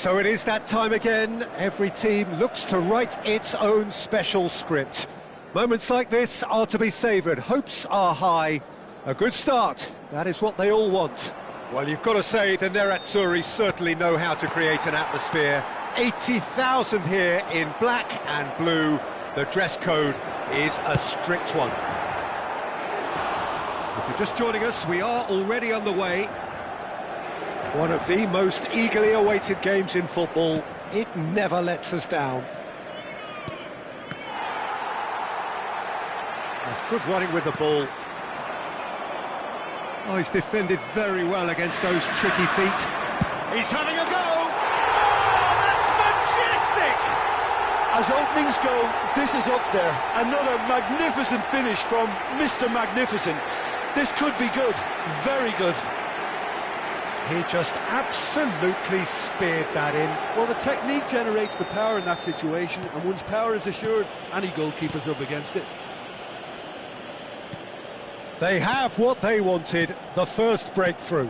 So it is that time again. Every team looks to write its own special script. Moments like this are to be savoured. Hopes are high. A good start, that is what they all want. Well, you've got to say the Nerazzurri certainly know how to create an atmosphere. 80,000 here in black and blue. The dress code is a strict one. If you're just joining us, we are already underway. One of the most eagerly awaited games in football. It never lets us down. That's good running with the ball. Oh, he's defended very well against those tricky feet. He's having a go! Oh, that's majestic! As openings go, this is up there. Another magnificent finish from Mr. Magnificent. This could be good, very good. He just absolutely speared that in. Well, the technique generates the power in that situation, and once power is assured, any goalkeeper's up against it. They have what they wanted, the first breakthrough.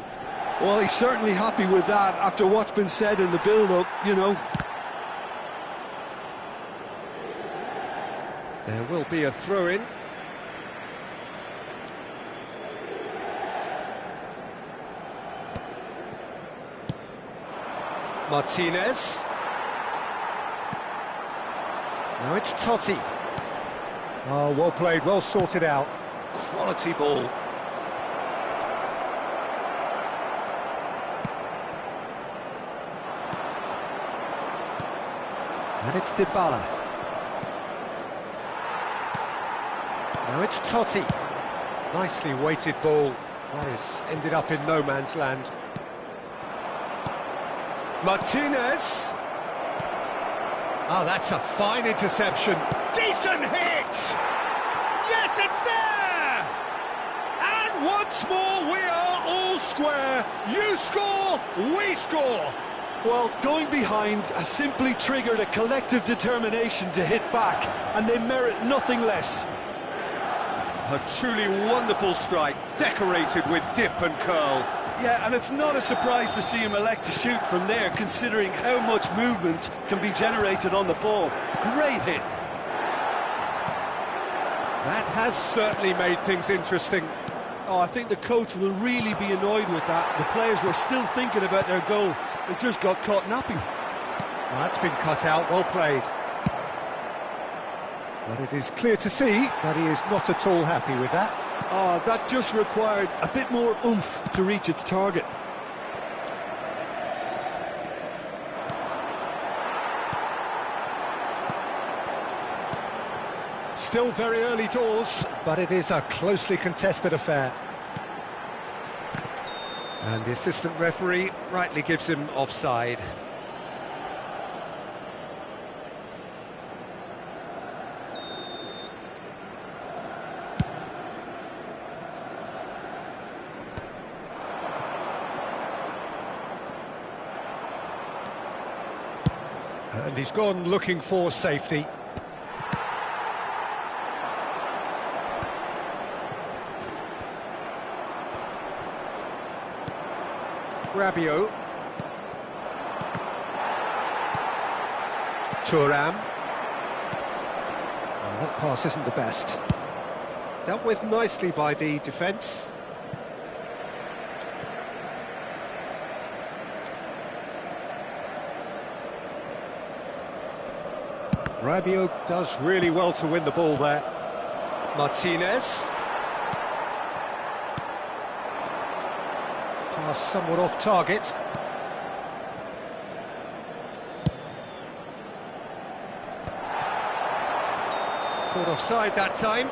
Well, he's certainly happy with that after what's been said in the build-up, you know. There will be a throw-in. Martinez. Now it's Totti. Oh, well played, well sorted out. Quality ball. And it's Dybala. Now it's Totti. Nicely weighted ball. That has ended up in no man's land. Martinez. Oh, that's a fine interception. Decent hit! Yes, it's there! And once more, we are all square. You score, we score. Well, going behind has simply triggered a collective determination to hit back, and they merit nothing less. A truly wonderful strike, decorated with dip and curl. Yeah, and it's not a surprise to see him elect to shoot from there, considering how much movement can be generated on the ball. Great hit. That has certainly made things interesting. Oh, I think the coach will really be annoyed with that. The players were still thinking about their goal and just got caught napping. Well, that's been cut out, well played. But it is clear to see that he is not at all happy with that. Oh, that just required a bit more oomph to reach its target. Still very early doors, but it is a closely contested affair. And the assistant referee rightly gives him offside. And he's gone looking for safety. Rabu. Thuram. Oh, that pass isn't the best. Dealt with nicely by the defence. Rabu does really well to win the ball there. Martinez. Pass somewhat off target. Caught offside that time.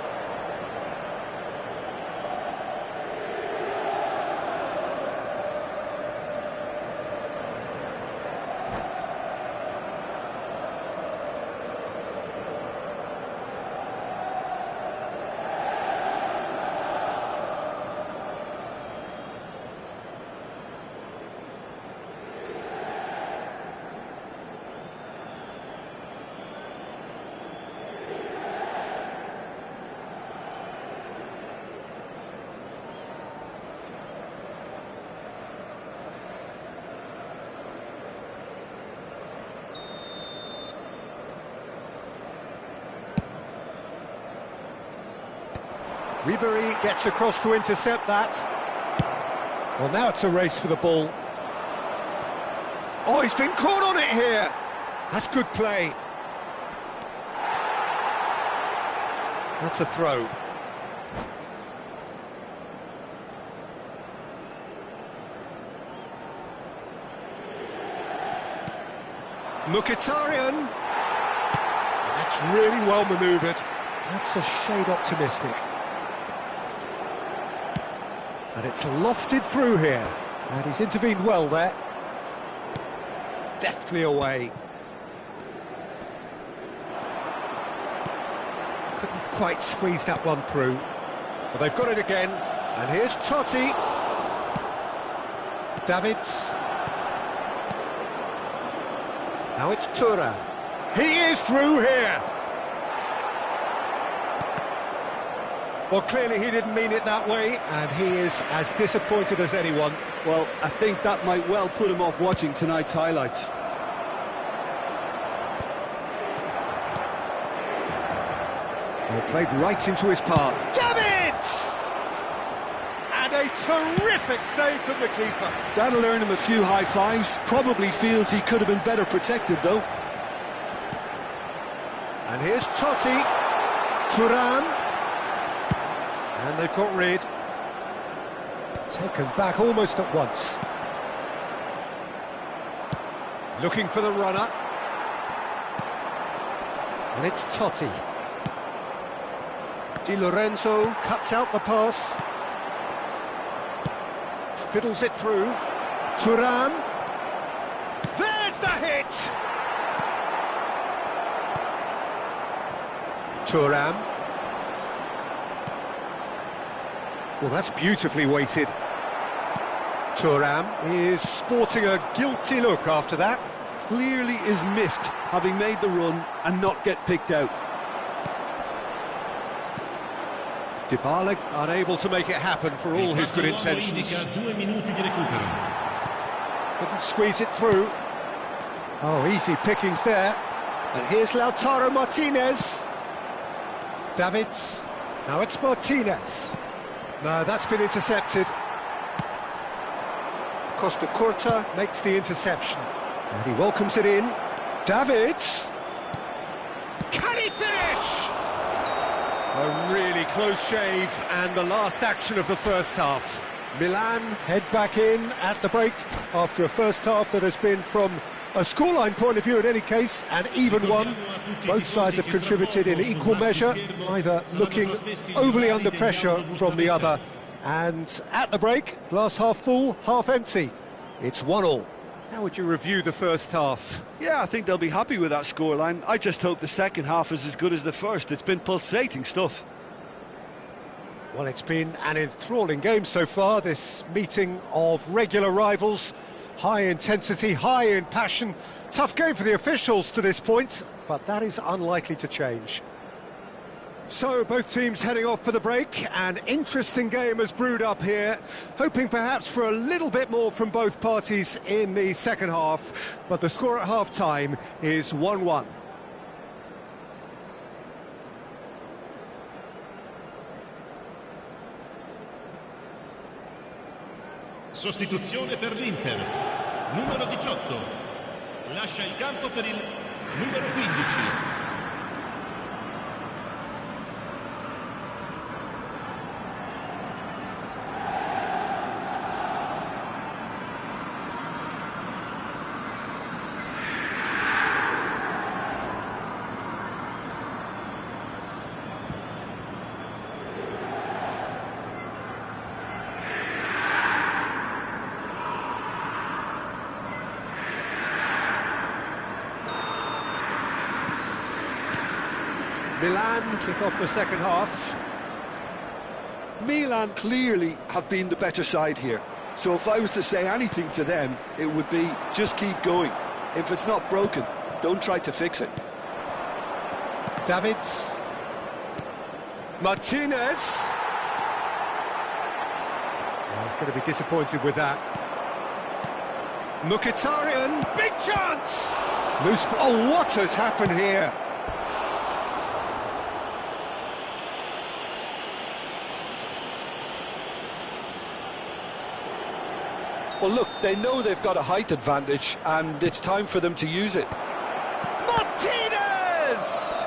Ribery gets across to intercept that. Well, now it's a race for the ball. Oh, he's been caught on it here. That's good play. That's a throw. Mkhitaryan. That's really well manoeuvred. That's a shade optimistic. And it's lofted through here. And he's intervened well there. Deftly away. Couldn't quite squeeze that one through. Well, they've got it again. And here's Totti. Davids. Now it's Thuram. He is through here. Well, clearly he didn't mean it that way, and he is as disappointed as anyone. Well, I think that might well put him off watching tonight's highlights. Well, played right into his path. Davids! And a terrific save from the keeper. That'll earn him a few high fives. Probably feels he could have been better protected, though. And here's Totti. Thuram. And they've got rid. Taken back almost at once. Looking for the runner. And it's Totti. Di Lorenzo cuts out the pass. Fiddles it through. Thuram. There's the hit! Thuram. Well, that's beautifully weighted. Thuram is sporting a guilty look after that. Clearly is miffed, having made the run and not get picked out. Dybala unable to make it happen for all his good intentions. Couldn't squeeze it through. Oh, easy pickings there. And here's Lautaro Martinez. Davids. Now it's Martinez. No, that's been intercepted. Costa Curta makes the interception. And he welcomes it in. Davids. Can he finish? A really close shave, and the last action of the first half. Milan head back in at the break after a first half that has been, from a scoreline point of view in any case, an even one. Both sides have contributed in equal measure, neither looking overly under pressure from the other. And at the break, glass half full, half empty. It's 1-1. How would you review the first half? Yeah, I think they'll be happy with that scoreline. I just hope the second half is as good as the first. It's been pulsating stuff. Well, it's been an enthralling game so far, this meeting of regular rivals. High intensity, high in passion. Tough game for the officials to this point, but that is unlikely to change. So, both teams heading off for the break. An interesting game has brewed up here, hoping perhaps for a little bit more from both parties in the second half, but the score at half-time is 1-1. Sostituzione per l'Inter, numero 18, lascia il campo per il numero 15. Milan kick off the second half. Milan clearly have been the better side here. So if I was to say anything to them, it would be just keep going. If it's not broken, don't try to fix it. Davids. Martinez. Oh, he's going to be disappointed with that. Mkhitaryan, big chance! Loose. Oh, what has happened here? Well, look, they know they've got a height advantage, and it's time for them to use it. Martinez!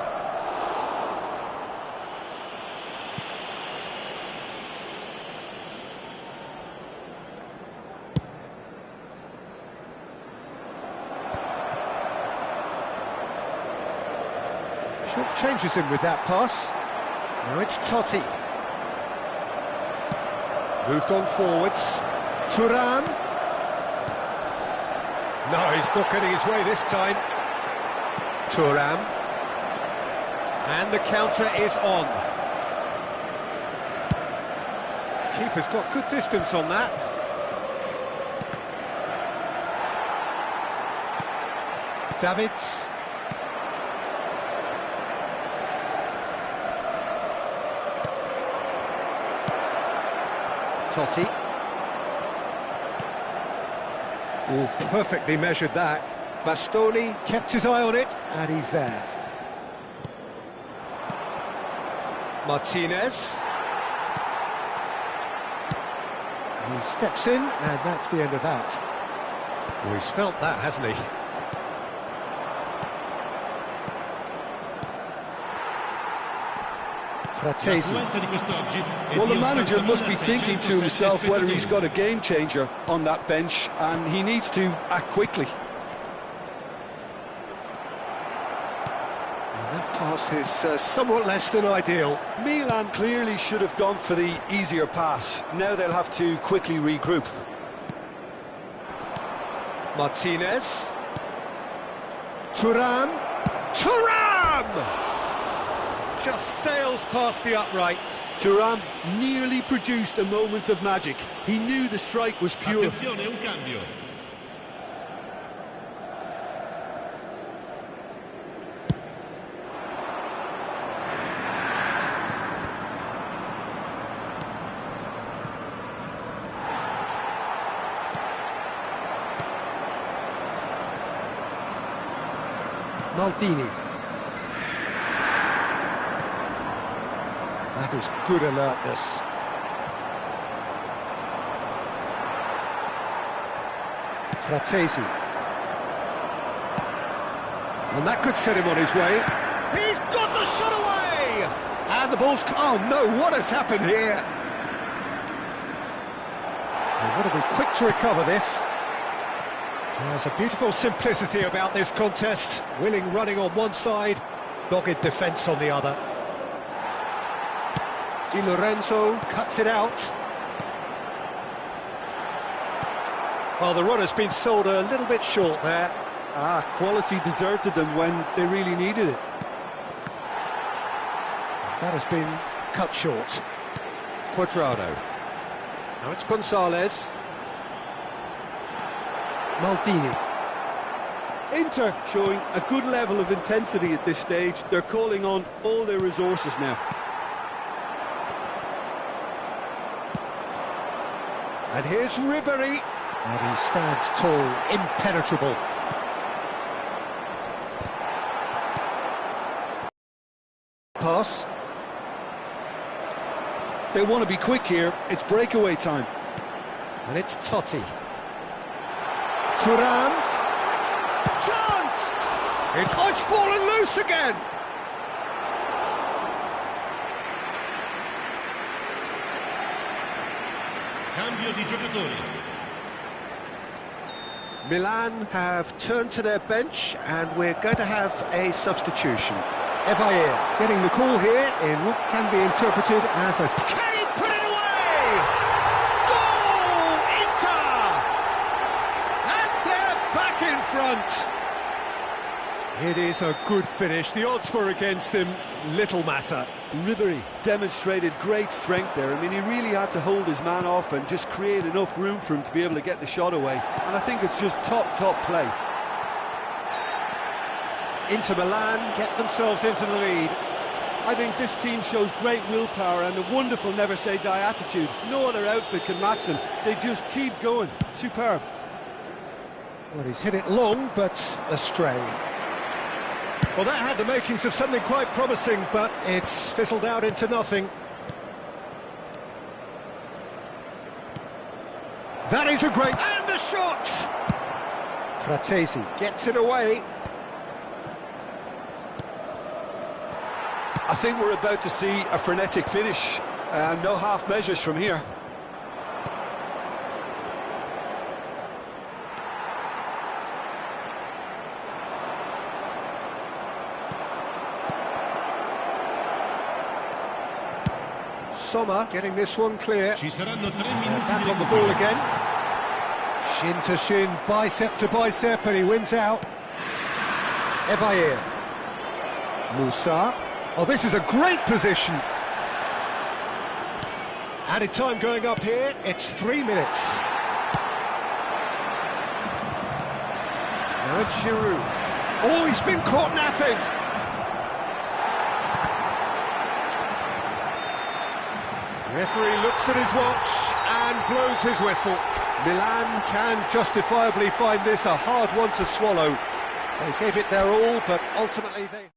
Short changes him with that pass. Now it's Totti. Moved on forwards. Thuram. No, he's not getting his way this time. Thuram. And the counter is on. Keeper's got good distance on that. Davids. Totti. Oh, perfectly measured that. Bastoni kept his eye on it, and he's there. Martinez. He steps in, and that's the end of that. Oh, he's felt that, hasn't he? Well, the manager must be thinking to himself whether he's got a game changer on that bench, and he needs to act quickly. And that pass is somewhat less than ideal. Milan clearly should have gone for the easier pass. Now they'll have to quickly regroup. Martinez. Thuram. Thuram! Just sails past the upright. Thuram nearly produced a moment of magic. He knew the strike was pure. Attenzione, un cambio. Maldini. That is good alertness. Fratesi. And that could set him on his way. He's got the shot away! And the ball's... Oh no, what has happened here? They've got to be quick to recover this. There's a beautiful simplicity about this contest. Willing running on one side, dogged defence on the other. Di Lorenzo cuts it out. Well, the run has been sold a little bit short there. Quality deserted them when they really needed it. That has been cut short. Cuadrado. Now it's Gonzalez. Maldini. Inter showing a good level of intensity at this stage. They're calling on all their resources now. And here's Ribery. And he stands tall, impenetrable. Pass. They want to be quick here. It's breakaway time. And it's Totti. Thuram. Chance! It's fallen loose again! Cambio di giocatori. Milan have turned to their bench and we're going to have a substitution. Efootball getting the call here in what can be interpreted as a... Can he put it away? Goal! Inter! And they're back in front. It is a good finish. The odds were against him. Little matter. Ribery demonstrated great strength there. I mean, he really had to hold his man off and just create enough room for him to be able to get the shot away. And I think it's just top play. Inter Milan get themselves into the lead. I think this team shows great willpower and a wonderful never-say-die attitude. No other outfit can match them. They just keep going. Superb. Well, he's hit it long, but astray. Well, that had the makings of something quite promising, but it's fizzled out into nothing. That is a great... And shot! Fratesi gets it away. I think we're about to see a frenetic finish. No half measures from here. Sommer getting this one clear. Ci saranno 3 minuti Back di on the recupero. ball again. Shin to shin, bicep to bicep, and he wins out. Evair. Musa. Oh, this is a great position. Added time going up here, it's 3 minutes. Now it's Giroud. Oh, he's been caught napping. Referee looks at his watch and blows his whistle. Milan can justifiably find this a hard one to swallow. They gave it their all, but ultimately they...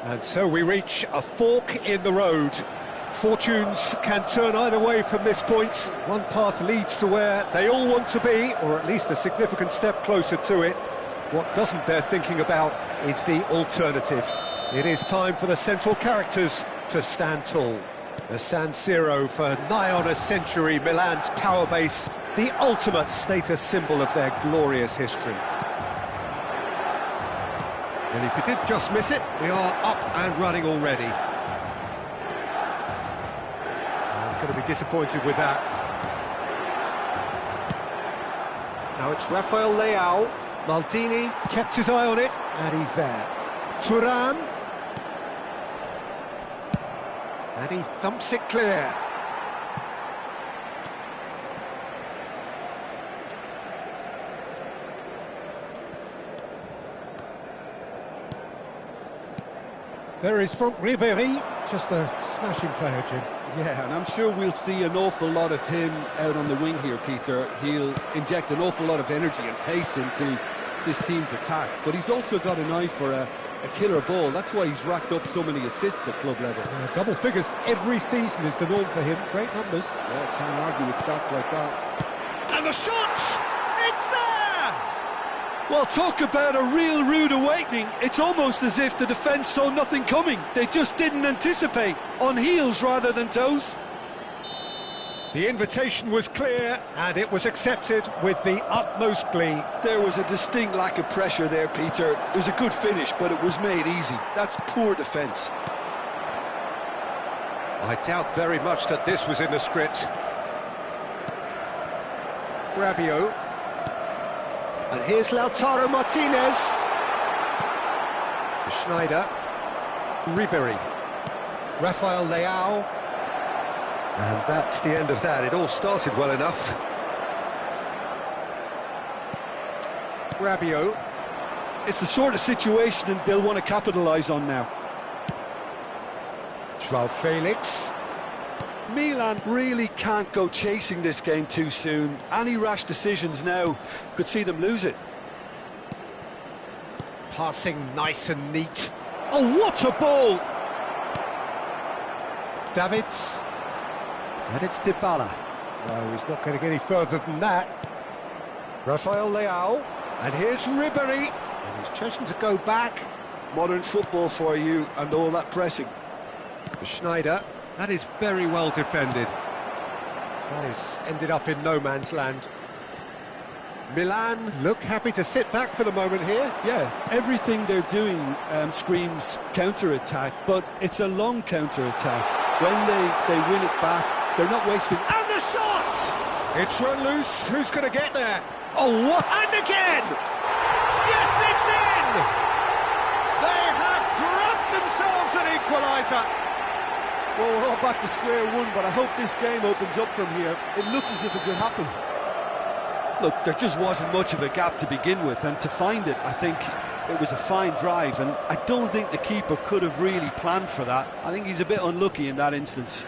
And so we reach a fork in the road. Fortunes can turn either way from this point. One path leads to where they all want to be, or at least a significant step closer to it. What doesn't bear thinking about is the alternative. It is time for the central characters to stand tall. The San Siro for nigh on a century, Milan's power base, the ultimate status symbol of their glorious history. And if you did just miss it, we are up and running already. He's going to be disappointed with that. Now it's Rafael Leao. Maldini kept his eye on it, and he's there. Thuram. And he thumps it clear. There is Franck Ribéry, just a smashing player, Jim. Yeah, and I'm sure we'll see an awful lot of him out on the wing here, Peter. He'll inject an awful lot of energy and pace into this team's attack, but he's also got an eye for a killer ball. That's why he's racked up so many assists at club level. Double figures every season is the norm for him. Great numbers. Yeah, can't argue with stats like that. And the shot! It's there! Well, talk about a real rude awakening. It's almost as if the defence saw nothing coming. They just didn't anticipate. On heels rather than toes. The invitation was clear, and it was accepted with the utmost glee. There was a distinct lack of pressure there, Peter. It was a good finish, but it was made easy. That's poor defence. I doubt very much that this was in the script. Rabu. And here's Lautaro Martinez. Schneider. Ribéry. Rafael Leao. And that's the end of that. It all started well enough. Rabu. It's the sort of situation they'll want to capitalise on now. João Felix. Milan really can't go chasing this game too soon. Any rash decisions now could see them lose it. Passing nice and neat. Oh, what a ball! Davids. And it's Dybala. No, he's not going to get any further than that. Rafael Leao. And here's Ribéry. And he's chosen to go back. Modern football for you and all that pressing. Schneider. That is very well defended. That is ended up in no man's land. Milan look happy to sit back for the moment here. Yeah, everything they're doing screams counter-attack, but it's a long counter-attack. When they win it back, they're not wasting... And the shot! It's run loose. Who's going to get there? Oh, what? And again! Yes, it's in! They have grabbed themselves an equaliser. Well, we're all back to square one, but I hope this game opens up from here. It looks as if it could happen. Look, there just wasn't much of a gap to begin with, and to find it, I think it was a fine drive, and I don't think the keeper could have really planned for that. I think he's a bit unlucky in that instance.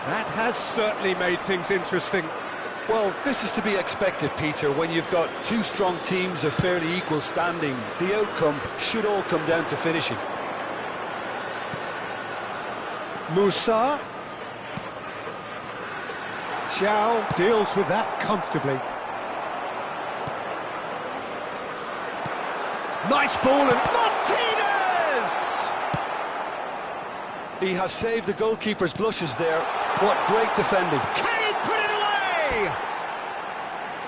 That has certainly made things interesting. Well, this is to be expected, Peter. When you've got two strong teams of fairly equal standing, the outcome should all come down to finishing. Musa. Thiaw deals with that comfortably. Nice ball, and Martinez! He has saved the goalkeeper's blushes there. What great defending. Can he put it away?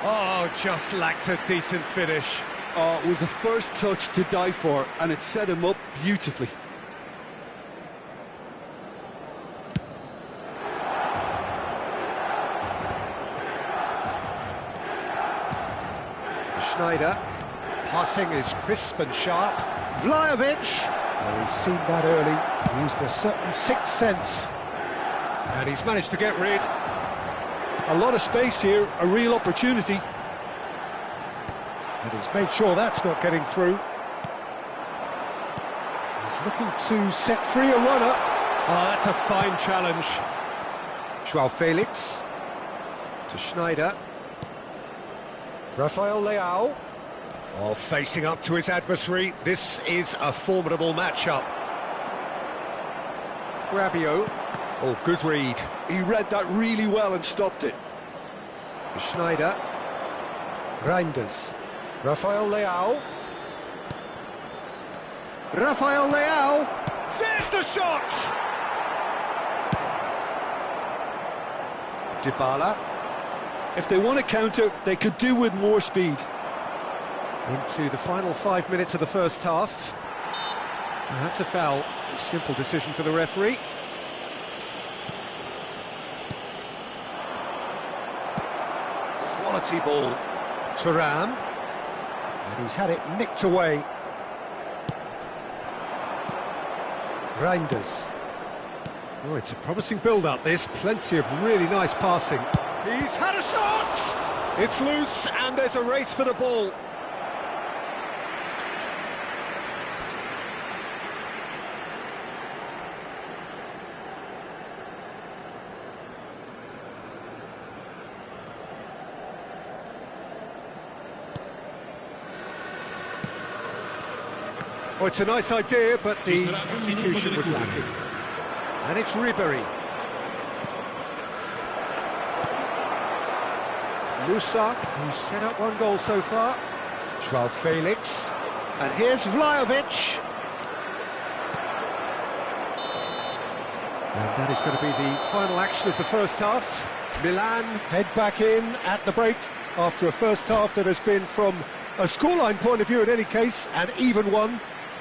Oh, just lacked a decent finish. Oh, it was a first touch to die for, and it set him up beautifully. Schneider. Passing is crisp and sharp. Vlahovic. Well, he's seen that early. He used a certain sixth sense. And he's managed to get rid. A lot of space here, a real opportunity. And he's made sure that's not getting through. He's looking to set free a runner. Oh, that's a fine challenge. João Felix. To Schneider. Rafael Leao. Oh, facing up to his adversary. This is a formidable matchup. Rabu. Oh, good read. He read that really well and stopped it. Schneider. Reinders. Rafael Leao. Rafael Leao. There's the shot! Dybala. If they want to counter, they could do with more speed. Into the final 5 minutes of the first half. And that's a foul. A simple decision for the referee. Quality ball. Thuram. And he's had it nicked away. Reinders. Oh, it's a promising build-up, this. Plenty of really nice passing. He's had a shot! It's loose, and there's a race for the ball. Well, it's a nice idea, but the execution was lacking. And it's Ribery. Musa, who's set up one goal so far. Joao Felix. And here's Vlahovic. And that is going to be the final action of the first half. Milan head back in at the break after a first half that has been, from a scoreline point of view in any case, an even one.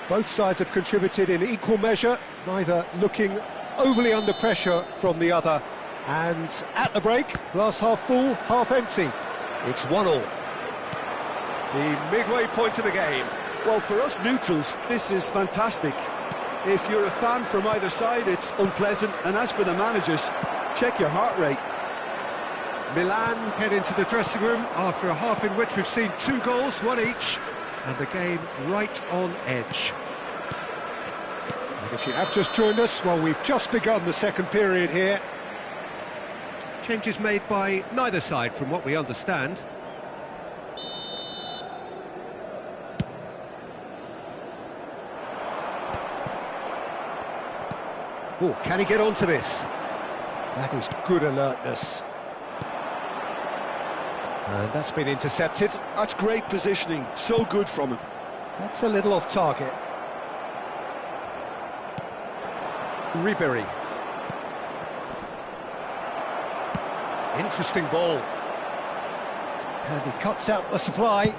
Both sides have contributed in equal measure, neither looking overly under pressure from the other. And at the break, glass half full, half empty. It's 1-1. The midway point of the game. Well, for us neutrals, this is fantastic. If you're a fan from either side, it's unpleasant. And as for the managers, check your heart rate. Milan head into the dressing room after a half in which we've seen 2 goals, 1 each, and the game right on edge. And if you have just joined us, well, we've just begun the second period here. Changes made by neither side, from what we understand. Oh, can he get onto this? That is good alertness. And that's been intercepted. That's great positioning, so good from him. That's a little off target. Ribery. Interesting ball. And he cuts out the supply.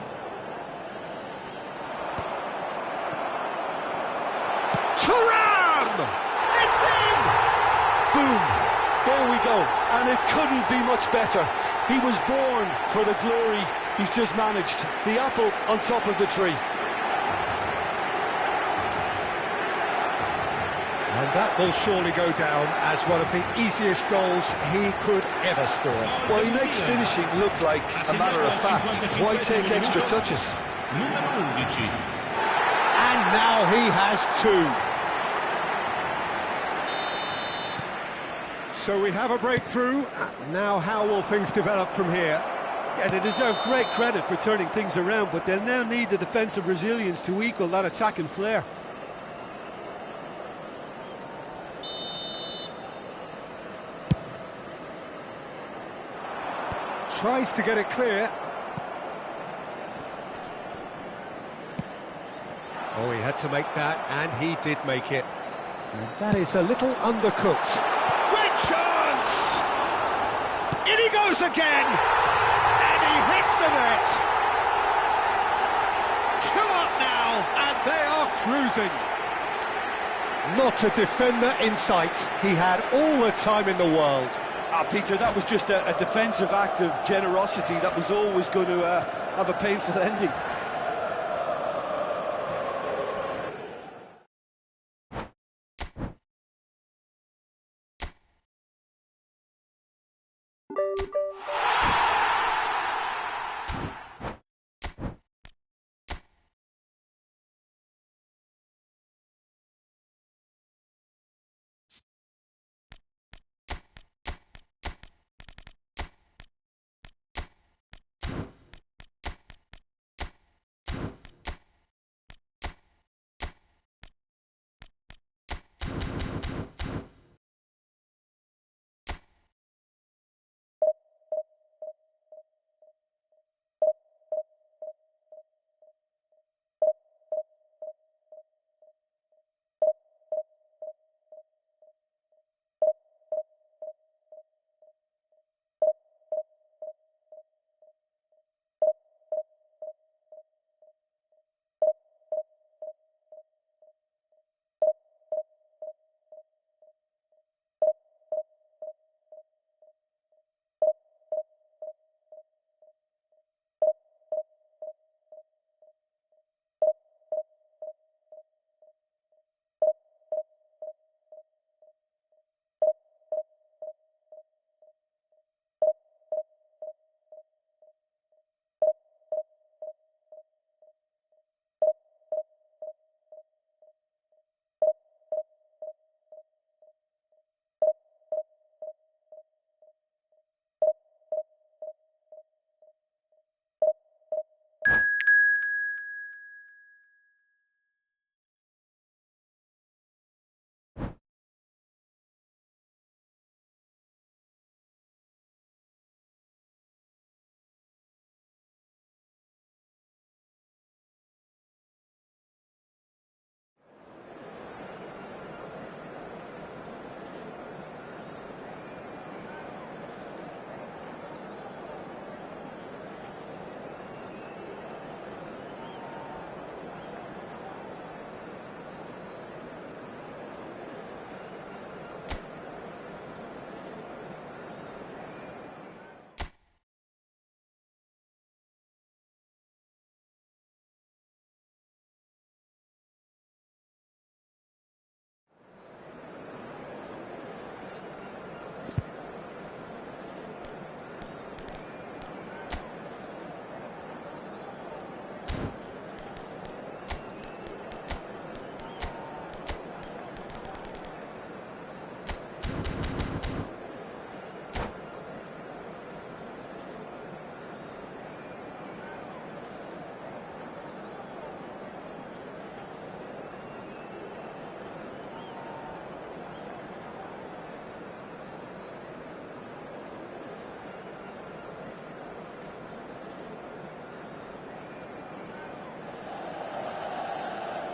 Thuram! It's in! Boom! There we go. And it couldn't be much better. He was born for the glory he's just managed. The apple on top of the tree. And that will surely go down as one of the easiest goals he could ever score. Well, he makes finishing look like a matter of fact. Why take extra touches? And now he has 2. So we have a breakthrough. Now how will things develop from here? Yeah, they deserve great credit for turning things around, but they'll now need the defensive resilience to equal that attacking flair. Tries to get it clear. Oh, he had to make that, and he did make it. And that is a little undercooked. Great chance! In he goes again! And he hits the net! 2 up now, and they are cruising. Not a defender in sight. He had all the time in the world. Peter, that was just a defensive act of generosity that was always going to have a painful ending.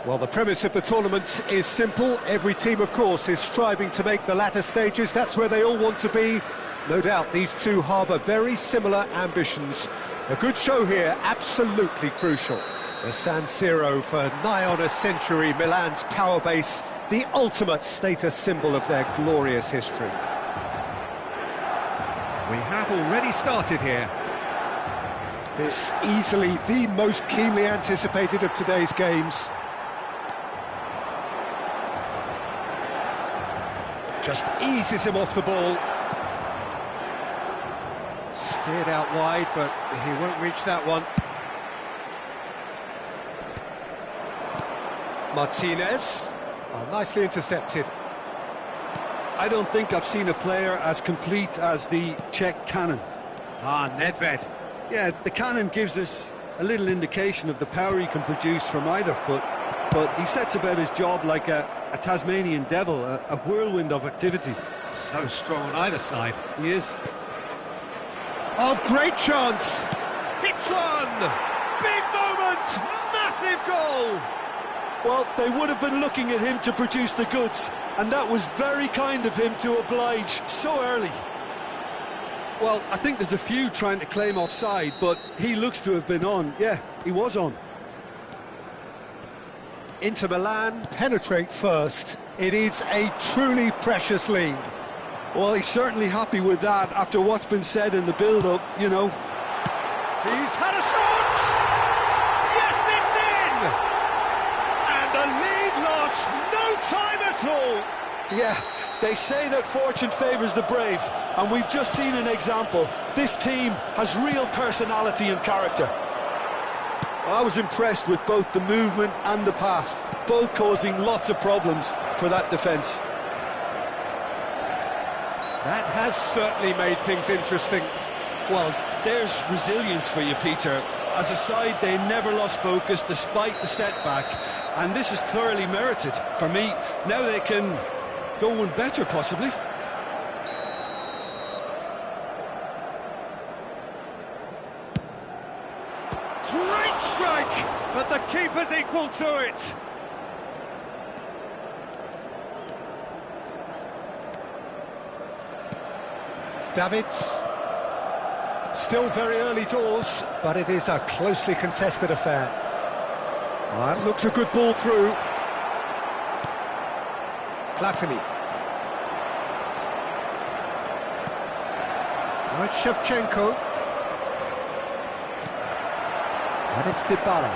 Well, the premise of the tournament is simple. Every team, of course, is striving to make the latter stages. That's where they all want to be. No doubt these two harbour very similar ambitions. A good show here, absolutely crucial. The San Siro for nigh on a century, Milan's power base, the ultimate status symbol of their glorious history. We have already started here. This easily the most keenly anticipated of today's games. Just eases him off the ball. Steered out wide, but he won't reach that one. Martinez. Oh, nicely intercepted. I don't think I've seen a player as complete as the Czech cannon. Ah, Nedved. Yeah, the cannon gives us a little indication of the power he can produce from either foot, but he sets about his job like a Tasmanian devil, a whirlwind of activity. So strong on either side. He is. Oh, great chance! Hits one! Big moment! Massive goal! Well, they would have been looking at him to produce the goods, and that was very kind of him to oblige so early. Well, I think there's a few trying to claim offside, but he looks to have been on. Yeah, he was on. Inter Milan penetrate first. It is a truly precious lead. Well, he's certainly happy with that after what's been said in the build-up, you know. He's had a shot! Yes, it's in! And the lead lost no time at all! Yeah, they say that fortune favours the brave, and we've just seen an example. This team has real personality and character. I was impressed with both the movement and the pass, both causing lots of problems for that defence. That has certainly made things interesting. Well, there's resilience for you, Peter. As a side, they never lost focus despite the setback, and this is thoroughly merited. For me, now they can go one better, possibly. Great strike, but the keeper's equal to it. Davids. Still very early doors, but it is a closely contested affair. That looks a good ball through. Platini. Now it's Shevchenko. And it's Dybala.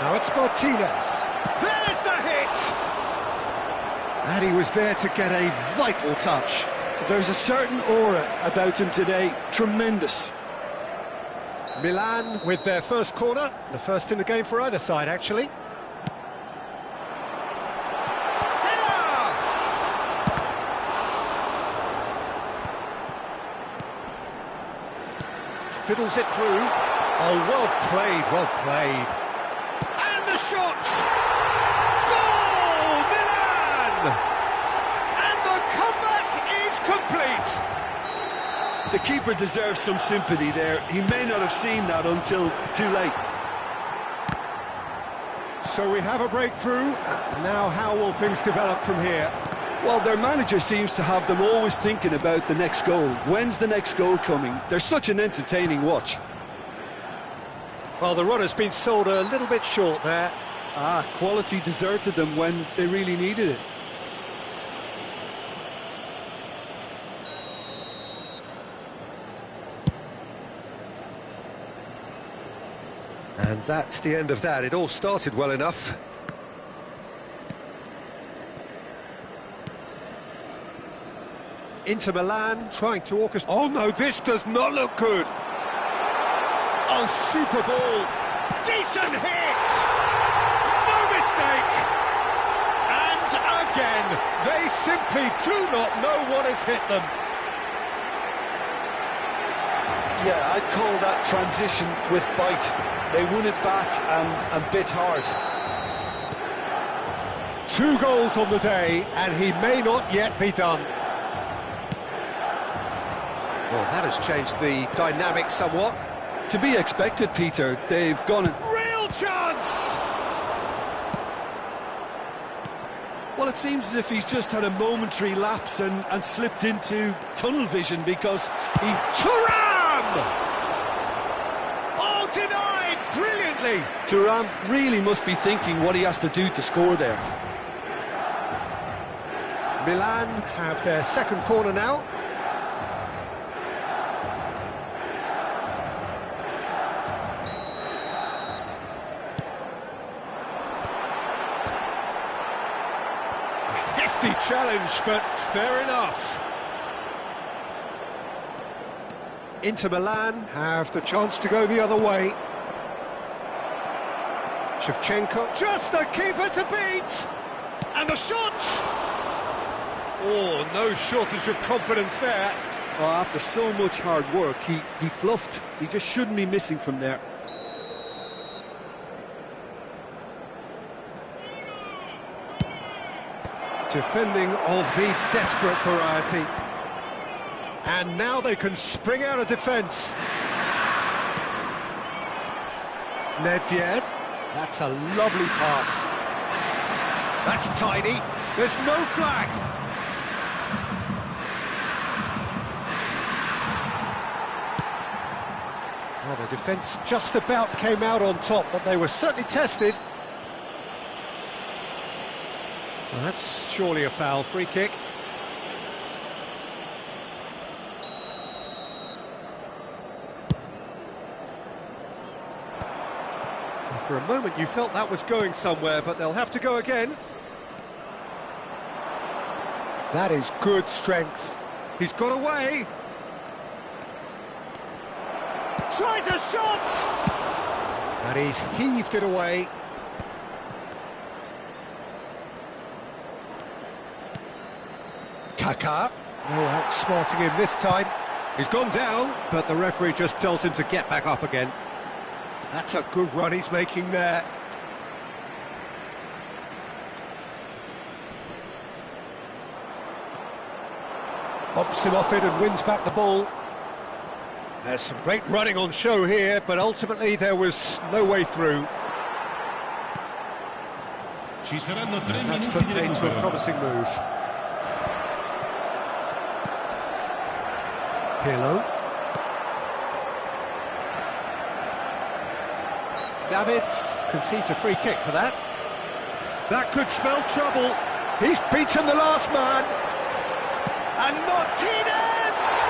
Now it's Martinez. There's the hit! And he was there to get a vital touch. There's a certain aura about him today. Tremendous. Milan with their first corner. The first in the game for either side, actually. Header! Fiddles it through. Oh, well played, well played. And the shot! Goal, Milan! And the comeback is complete. The keeper deserves some sympathy there. He may not have seen that until too late. So we have a breakthrough. Now how will things develop from here? Well, their manager seems to have them always thinking about the next goal. When's the next goal coming? They're such an entertaining watch. Well, the run has been sold a little bit short there. Quality deserted them when they really needed it. And that's the end of that. It all started well enough. Inter Milan trying to orchestrate. Oh no, this does not look good. Oh, super ball. Decent hit. No mistake. And again, they simply do not know what has hit them. Yeah, I'd call that transition with bite. They won it back and bit hard. 2 goals on the day, and he may not yet be done. Well, that has changed the dynamic somewhat. To be expected, Peter. They've gone... Real chance! Well, it seems as if he's just had a momentary lapse and slipped into tunnel vision because he... Thuram! Oh, denied brilliantly! Thuram really must be thinking what he has to do to score there. Milan have their second corner now. Hefty challenge, but fair enough. Inter Milan have the chance to go the other way. Shevchenko, just the keeper to beat! And the shot! Oh, no shortage of confidence there. Oh, after so much hard work, he bluffed. He just shouldn't be missing from there. Defending of the desperate variety. And now they can spring out of defence. Nedved, that's a lovely pass. That's tidy. There's no flag. Well, the defence just about came out on top, but they were certainly tested. Well, that's surely a foul. Free kick. Well, for a moment you felt that was going somewhere, but they'll have to go again. That is good strength. He's got away. Tries a shot! And he's heaved it away. Kaká. No outsmarting him this time. He's gone down, but the referee just tells him to get back up again. That's a good run he's making there. Bumps him off it and wins back the ball. There's some great running on show here, but ultimately there was no way through. And that's put paid to a promising move. Pirlo. Davids concedes a free kick for that. That could spell trouble. He's beaten the last man. And Martinez!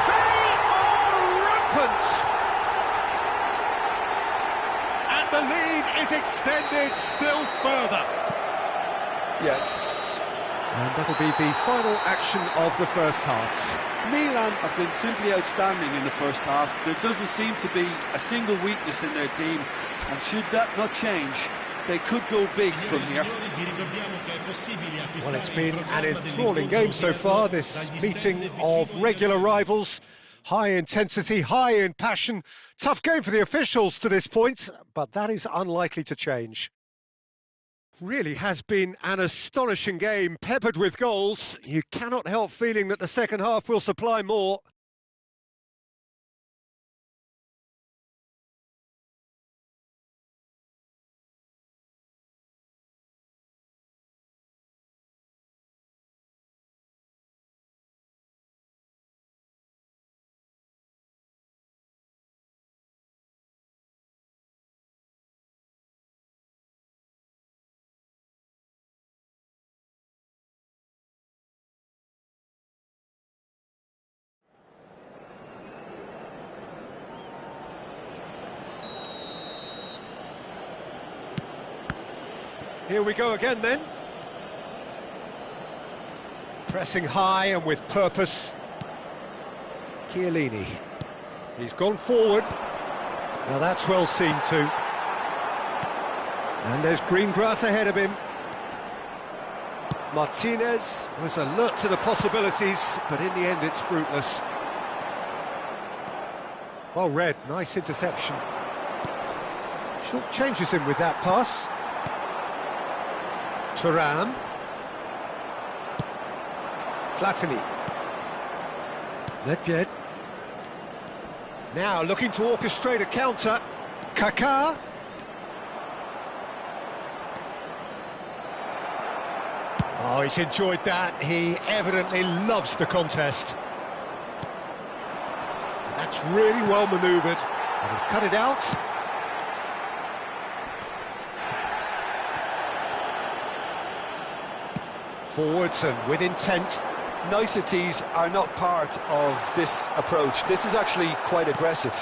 They are rampant! And the lead is extended still further. Yeah. And that'll be the final action of the first half. Milan have been simply outstanding in the first half. There doesn't seem to be a single weakness in their team, and should that not change, they could go big from here. Well, it's been an enthralling game so far, this meeting of regular rivals. High intensity, high in passion. Tough game for the officials to this point, but that is unlikely to change. Really has been an astonishing game, peppered with goals. You cannot help feeling that the second half will supply more. Here we go again then. Pressing high and with purpose. Chiellini. He's gone forward. Now that's well seen too. And there's green grass ahead of him. Martinez was alert to the possibilities, but in the end it's fruitless. Well read, nice interception. Short changes him with that pass. Thuram. Platini. Nedved. Now looking to orchestrate a counter. Kaká. Oh, he's enjoyed that. He evidently loves the contest. And that's really well manoeuvred. And he's cut it out. Forwards and with intent. Niceties are not part of this approach. This is actually quite aggressive.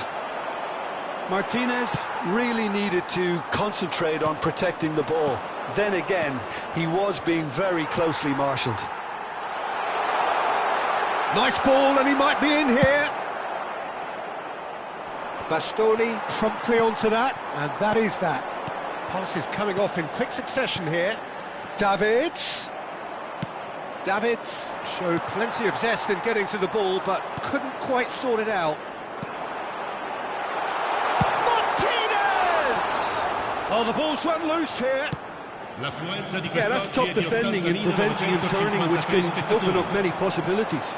Martinez really needed to concentrate on protecting the ball. Then again, he was being very closely marshalled. Nice ball, and he might be in here. Bastoni promptly onto that, and that is that. Passes coming off in quick succession here. Davids showed plenty of zest in getting to the ball, but couldn't quite sort it out. Martinez! Oh, the ball's run loose here. Yeah, that's top defending and preventing him turning, which can open up many possibilities.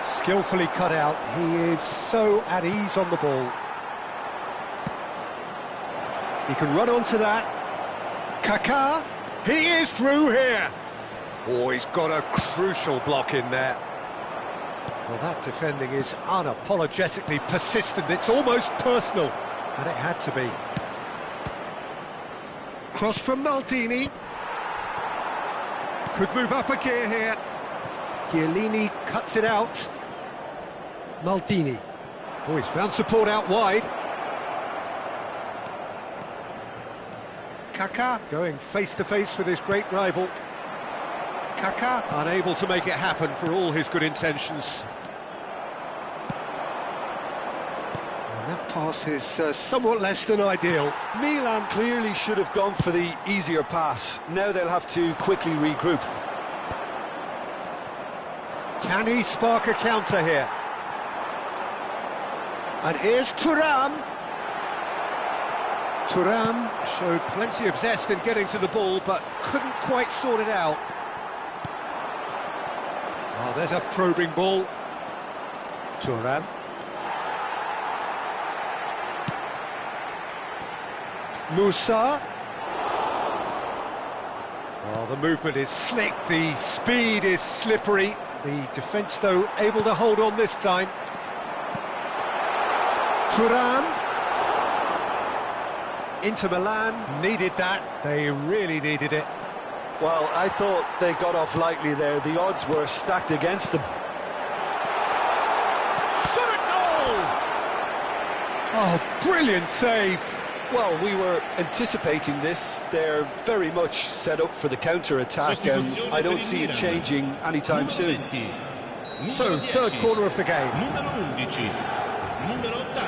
Skillfully cut out. He is so at ease on the ball. He can run onto that. Kaká. He is through here. Oh, he's got a crucial block in there. Well, that defending is unapologetically persistent. It's almost personal, and it had to be. Cross from Maldini. Could move up a gear here. Chiellini cuts it out. Maldini. Oh, he's found support out wide. Kaká going face-to-face with his great rival. Kaká unable to make it happen for all his good intentions. And that pass is somewhat less than ideal. Milan clearly should have gone for the easier pass. Now they'll have to quickly regroup. Can he spark a counter here? And here's Thuram. Thuram showed plenty of zest in getting to the ball, but couldn't quite sort it out. Oh, there's a probing ball. Thuram. Musa. Oh, the movement is slick, the speed is slippery. The defence, though, able to hold on this time. Thuram. Inter Milan needed that. They really needed it. Well, I thought they got off lightly there. The odds were stacked against them. Shot a goal! Oh, brilliant save. Well, we were anticipating this. They're very much set up for the counter-attack, and I don't see it changing anytime soon. So, third quarter of the game. Numero 11, numero 80.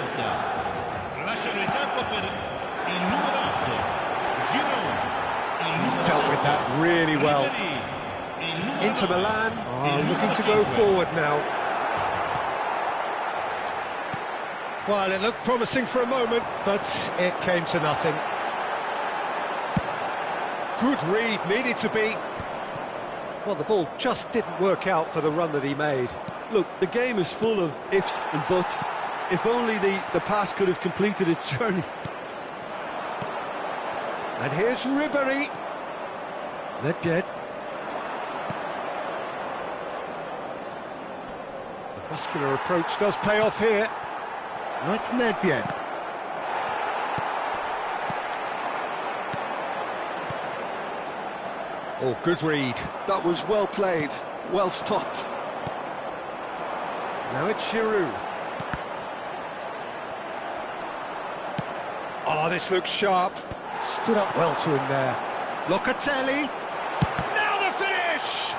Lasciano il campo per il numero 8. He's dealt with that really well. Inter Milan are looking to go forward now. Well, it looked promising for a moment, but it came to nothing. Good read, needed to be. Well, the ball just didn't work out for the run that he made. Look, the game is full of ifs and buts. If only the pass could have completed its journey. And here's Ribery. Nedved. The muscular approach does pay off here. That's Nedved. Oh, good read. That was well played, well stopped. Now it's Giroud. Oh, this looks sharp. Stood up well to him there. Locatelli. Now the finish!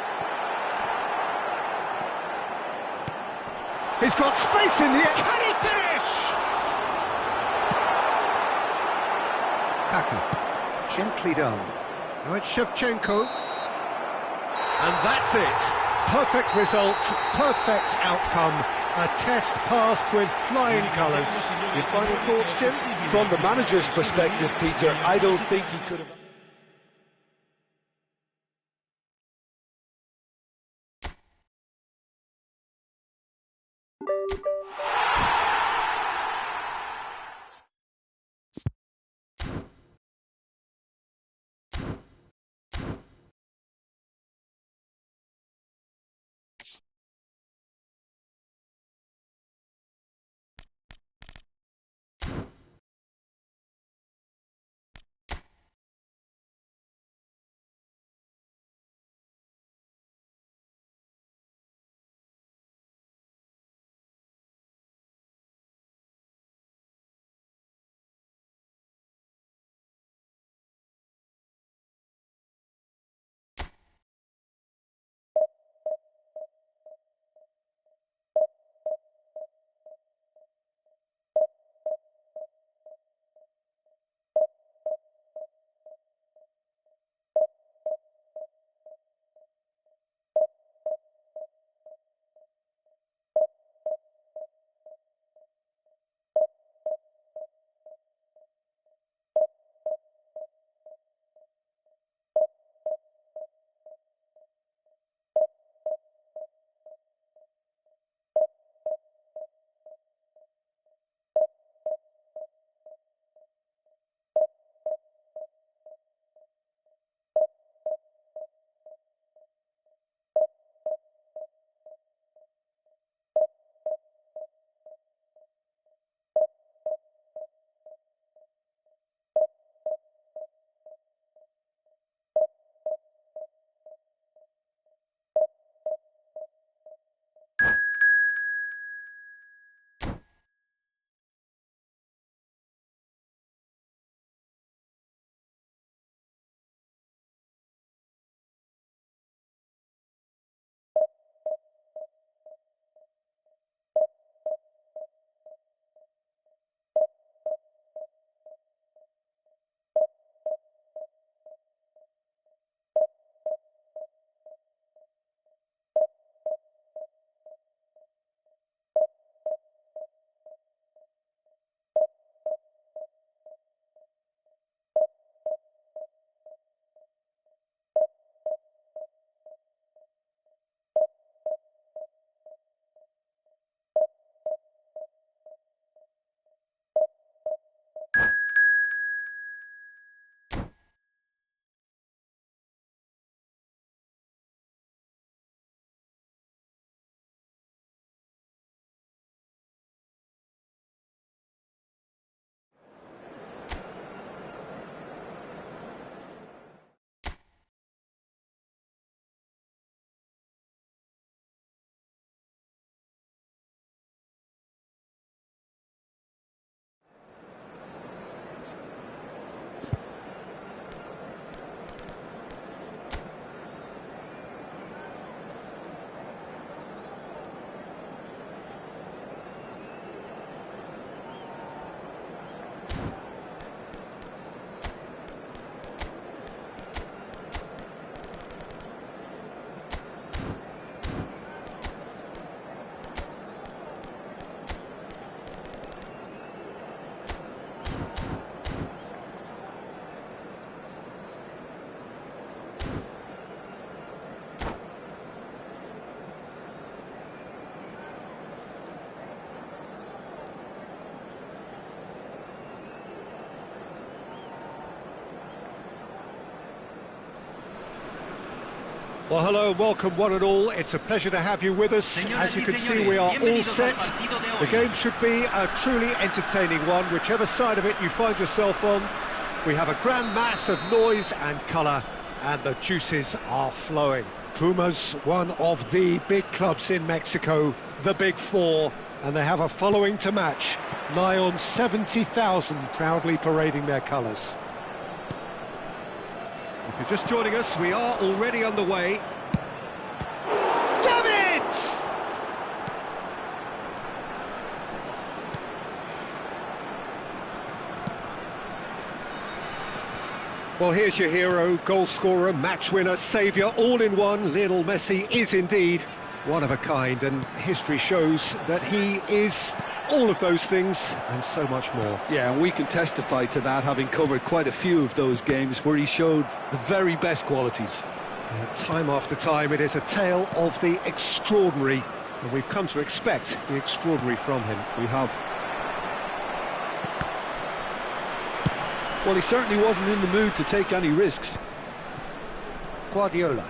He's got space in here. Can he finish? Kaká. Gently done. Now it's Shevchenko. And that's it. Perfect result, perfect outcome. A test passed with flying colours. Your final thoughts, Jim? From the manager's perspective, Peter, I don't think he could have... Well, hello and welcome one and all. It's a pleasure to have you with us. As you can see, we are all set. The game should be a truly entertaining one, whichever side of it you find yourself on. We have a grand mass of noise and colour, and the juices are flowing. Pumas, one of the big clubs in Mexico, the Big Four, and they have a following to match. Nigh on 70,000 proudly parading their colours. If you're just joining us, we are already underway. Damn it! Well, here's your hero, goal scorer, match winner, saviour, all in one. Lionel Messi is indeed one of a kind, and history shows that he is all of those things and so much more. Yeah, and we can testify to that, having covered quite a few of those games where he showed the very best qualities. Time after time, it is a tale of the extraordinary, and we've come to expect the extraordinary from him. We have. Well, he certainly wasn't in the mood to take any risks. Guardiola.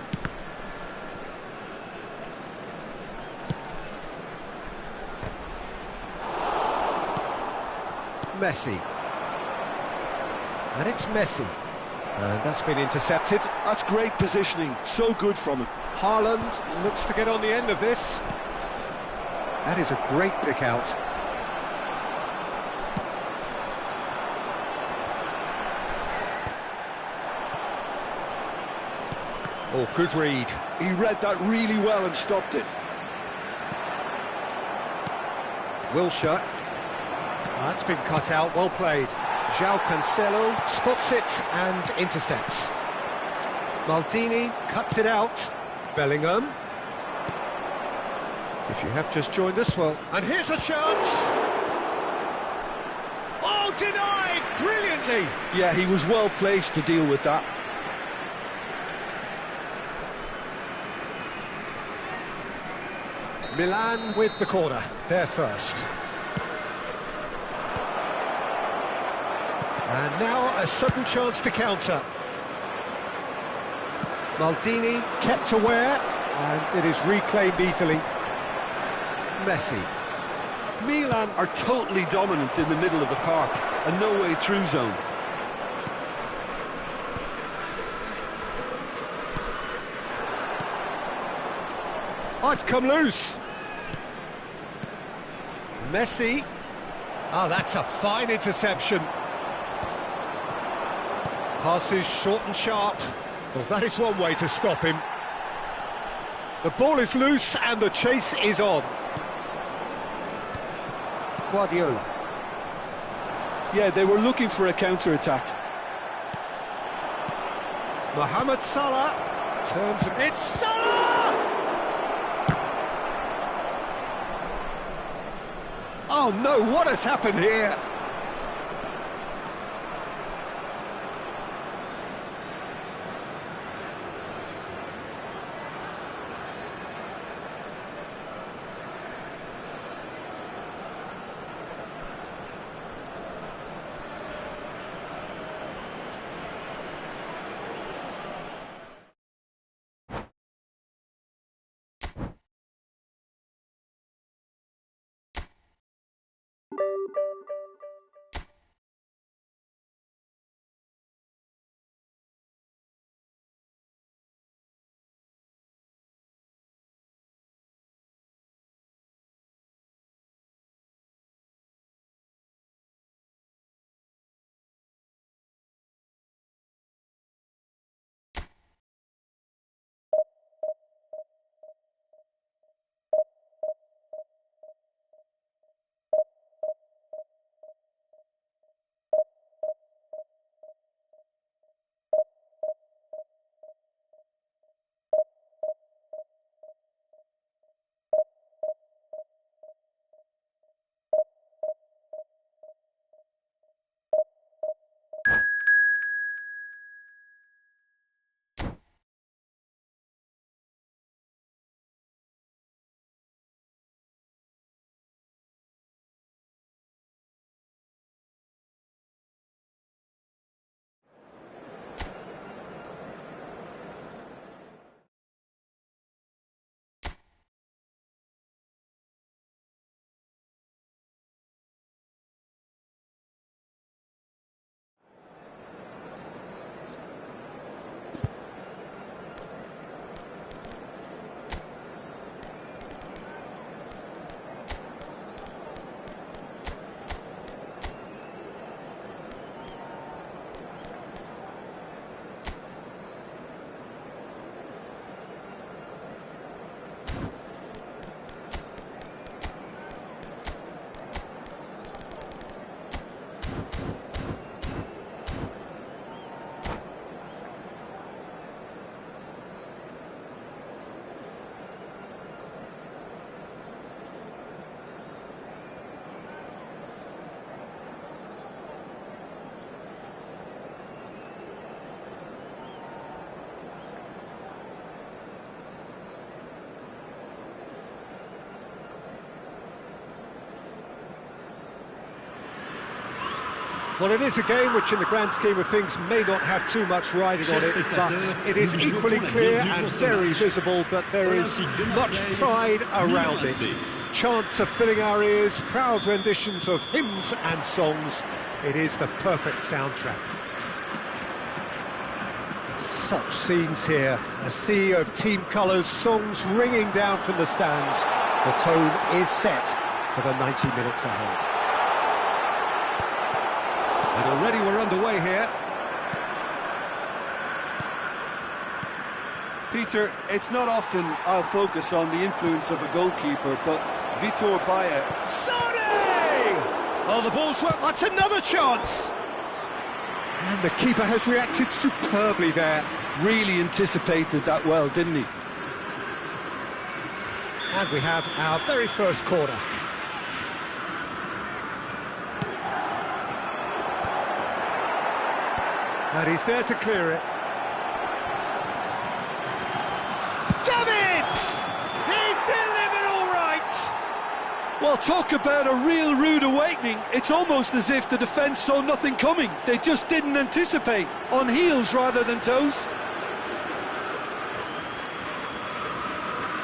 Messi. And it's Messi. And that's been intercepted. That's great positioning, so good from him. Haaland looks to get on the end of this. That is a great pick out. Oh, good read. He read that really well and stopped it. Wilshere. That's been cut out, well played. João Cancelo spots it and intercepts. Maldini cuts it out. Bellingham. If you have just joined us, well, and here's a chance! Oh, denied! Brilliantly! Yeah, he was well placed to deal with that. Milan with the corner, they're first. And now a sudden chance to counter. Maldini kept aware, and it is reclaimed easily. Messi. Milan are totally dominant in the middle of the park, a no-way through zone. Oh, it's come loose. Messi. Oh, that's a fine interception. Passes short and sharp. Well, that is one way to stop him. The ball is loose and the chase is on. Guardiola. Yeah, they were looking for a counter-attack. Mohamed Salah turns and it's Salah! Oh no, what has happened here? Well, it is a game which in the grand scheme of things may not have too much riding on it, but it is equally clear and very visible that there is much pride around it. Chants are filling our ears, proud renditions of hymns and songs. It is the perfect soundtrack. Such scenes here, a sea of team colours, songs ringing down from the stands. The tone is set for the 90 minutes ahead. And already we're underway here. Peter, it's not often I'll focus on the influence of a goalkeeper, but Vitor Baia... Sane! Oh, the ball's well, that's another chance! And the keeper has reacted superbly there. Really anticipated that well, didn't he? And we have our very first corner. And he's there to clear it. David! He's delivered all right! Well, talk about a real rude awakening. It's almost as if the defence saw nothing coming. They just didn't anticipate. On heels rather than toes.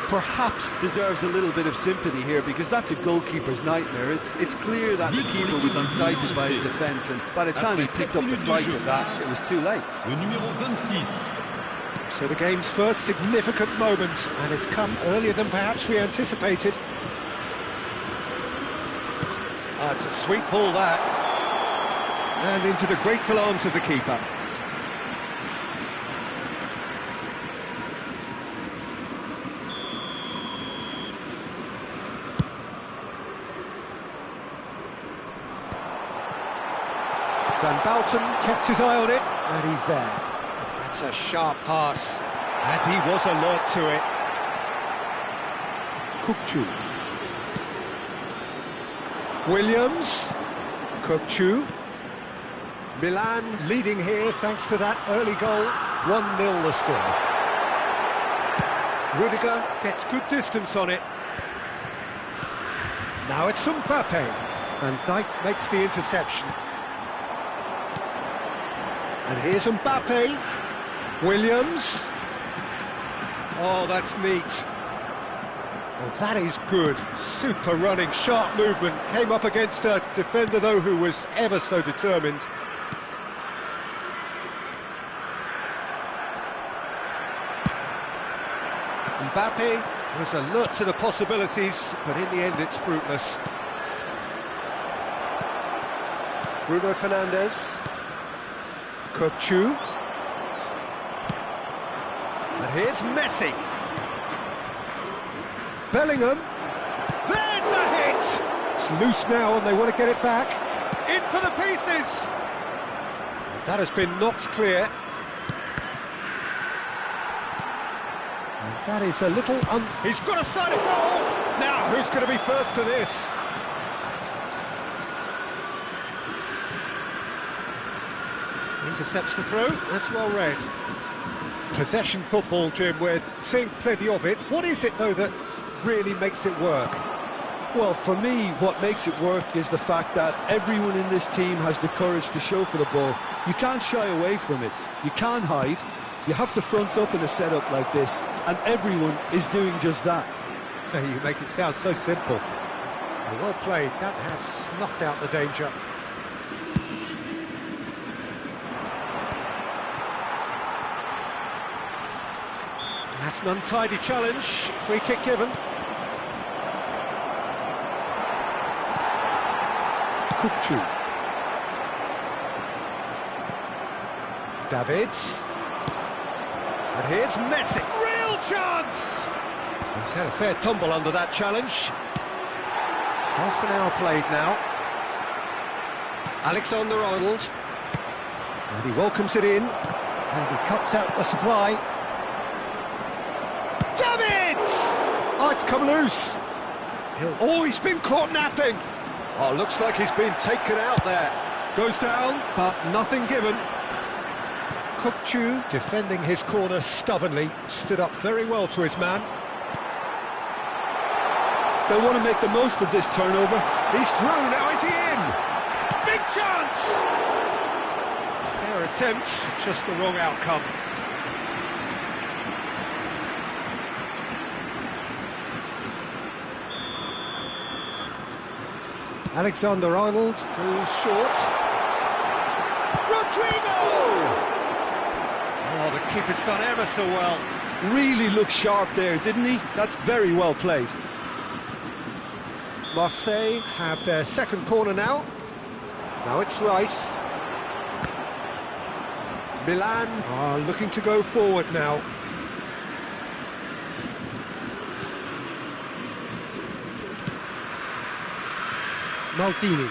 Perhaps deserves a little bit of sympathy here, because that's a goalkeeper's nightmare. It's clear that the keeper was unsighted by his defence, and by the time he picked up the flight at that, it was too late. So the game's first significant moment, and it's come earlier than perhaps we anticipated. It's a sweet ball, that. And into the grateful arms of the keeper. Van Bouten kept his eye on it, and he's there. That's a sharp pass, and he was alert to it. Kukçu. Williams. Kukçu. Milan leading here thanks to that early goal. 1-0 the score. Rudiger gets good distance on it. Now it's Mbappe. Van Dijk makes the interception. And here's Mbappe. Williams. Oh, that's neat. Well, that is good. Super running, sharp movement. Came up against a defender, though, who was ever so determined. Mbappe was alert to the possibilities, but in the end it's fruitless. Bruno Fernandes. Kukçu. And here's Messi. Bellingham. There's the hit! It's loose now and they want to get it back. In for the pieces! And that has been knocked clear. And that is a little He's got a side of goal! Now, who's going to be first to this? Intercepts the throw, that's well read. Possession football, Jim, we're seeing plenty of it. What is it, though, that really makes it work? Well, for me, what makes it work is the fact that everyone in this team has the courage to show for the ball. You can't shy away from it. You can't hide. You have to front up in a setup like this, and everyone is doing just that. You make it sound so simple. Well played, that has snuffed out the danger. That's an untidy challenge, free kick given. Kukçu. Davids. And here's Messi. Real chance! He's had a fair tumble under that challenge. Half an hour played now. Alexander-Arnold. And he welcomes it in. And he cuts out the supply. Davids! Oh, it's come loose. Oh, he's been caught napping. Oh, looks like he's been taken out there. Goes down, but nothing given. Kukçu, defending his corner stubbornly, stood up very well to his man. They want to make the most of this turnover. He's through, now is he in? Big chance! attempt, just the wrong outcome. Alexander-Arnold goes short. Rodrigo! Oh, the keeper's done ever so well. Really looked sharp there, didn't he? That's very well played. Marseille have their second corner now. Now it's Rice. Milan are looking to go forward now. Maldini.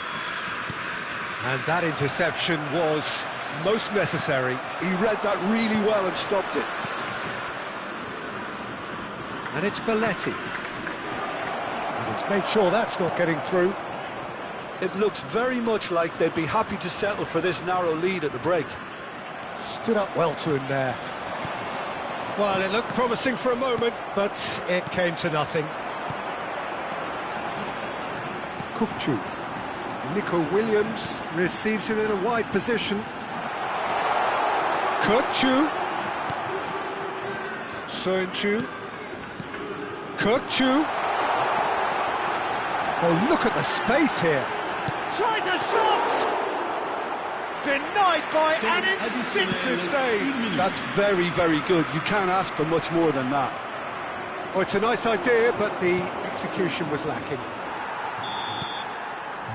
And that interception was most necessary. He read that really well and stopped it. And it's Belletti. And it's made sure that's not getting through. It looks very much like they'd be happy to settle for this narrow lead at the break. Stood up well to him there. Well, it looked promising for a moment, but it came to nothing. Kukçu. Nico Williams receives it in a wide position. Kukçu. Soyuncu. Kukçu. Oh, look at the space here. Tries a shot! Denied by an instinctive save. That's very, very good. You can't ask for much more than that. Oh, it's a nice idea, but the execution was lacking.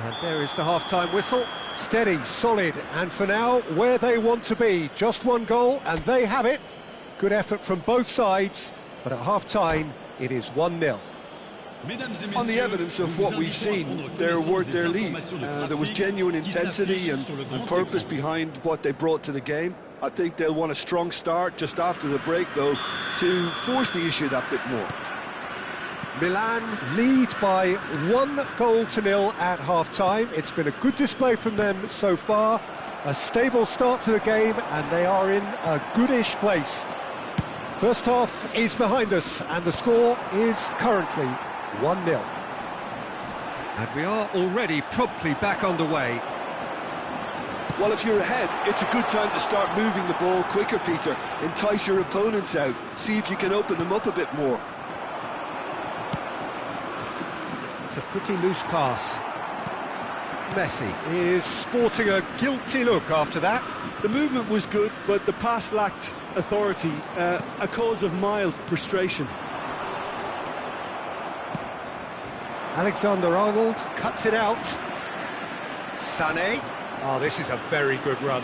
And there is the half-time whistle. Steady, solid, and for now, where they want to be. Just one goal, and they have it. Good effort from both sides, but at half-time, it is 1-0. On the evidence of what we've seen, they're worth their lead. There was genuine intensity and purpose behind what they brought to the game. I think they'll want a strong start just after the break, though, to force the issue that bit more. Milan lead by 1-0 at half-time. It's been a good display from them so far. A stable start to the game, and they are in a goodish place. First half is behind us, and the score is currently 1-0. And we are already promptly back underway. Well, if you're ahead, it's a good time to start moving the ball quicker, Peter. Entice your opponents out. See if you can open them up a bit more. It's a pretty loose pass. Messi is sporting a guilty look after that. The movement was good, but the pass lacked authority, a cause of mild frustration. Alexander-Arnold cuts it out. Sané. Oh, this is a very good run.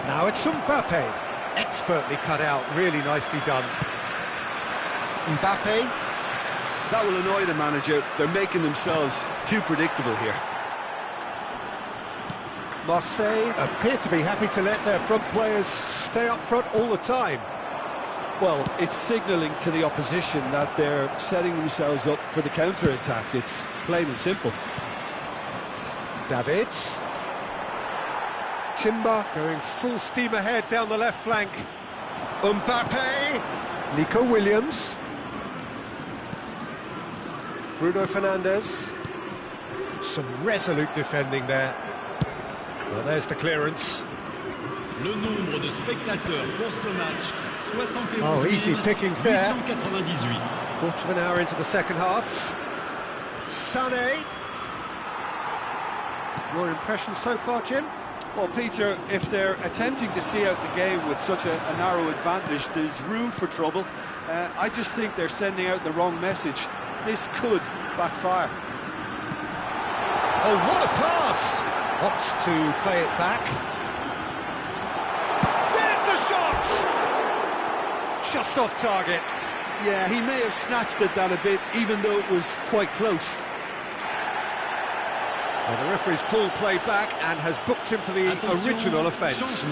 Now it's Mbappe. Expertly cut out, really nicely done. Mbappe. That will annoy the manager. They're making themselves too predictable here. Marseille appear to be happy to let their front players stay up front all the time. Well, it's signalling to the opposition that they're setting themselves up for the counter-attack. It's plain and simple. Davids. Timber going full steam ahead down the left flank. Mbappe. Nico Williams. Bruno Fernandes. Some resolute defending there. Well, there's the clearance. Le nombre de spectateurs pour ce match, 71 Oh, easy pickings there. 898. Quarter of an hour into the second half. Sané. Your impression so far, Jim? Well, Peter, if they're attempting to see out the game with such a narrow advantage, there's room for trouble. I just think they're sending out the wrong message. This could backfire. Oh, what a pass! Opts to play it back. There's the shot! Just off target. Yeah, he may have snatched at that a bit, even though it was quite close. Well, the referee's pulled play back and has booked him for the original offence.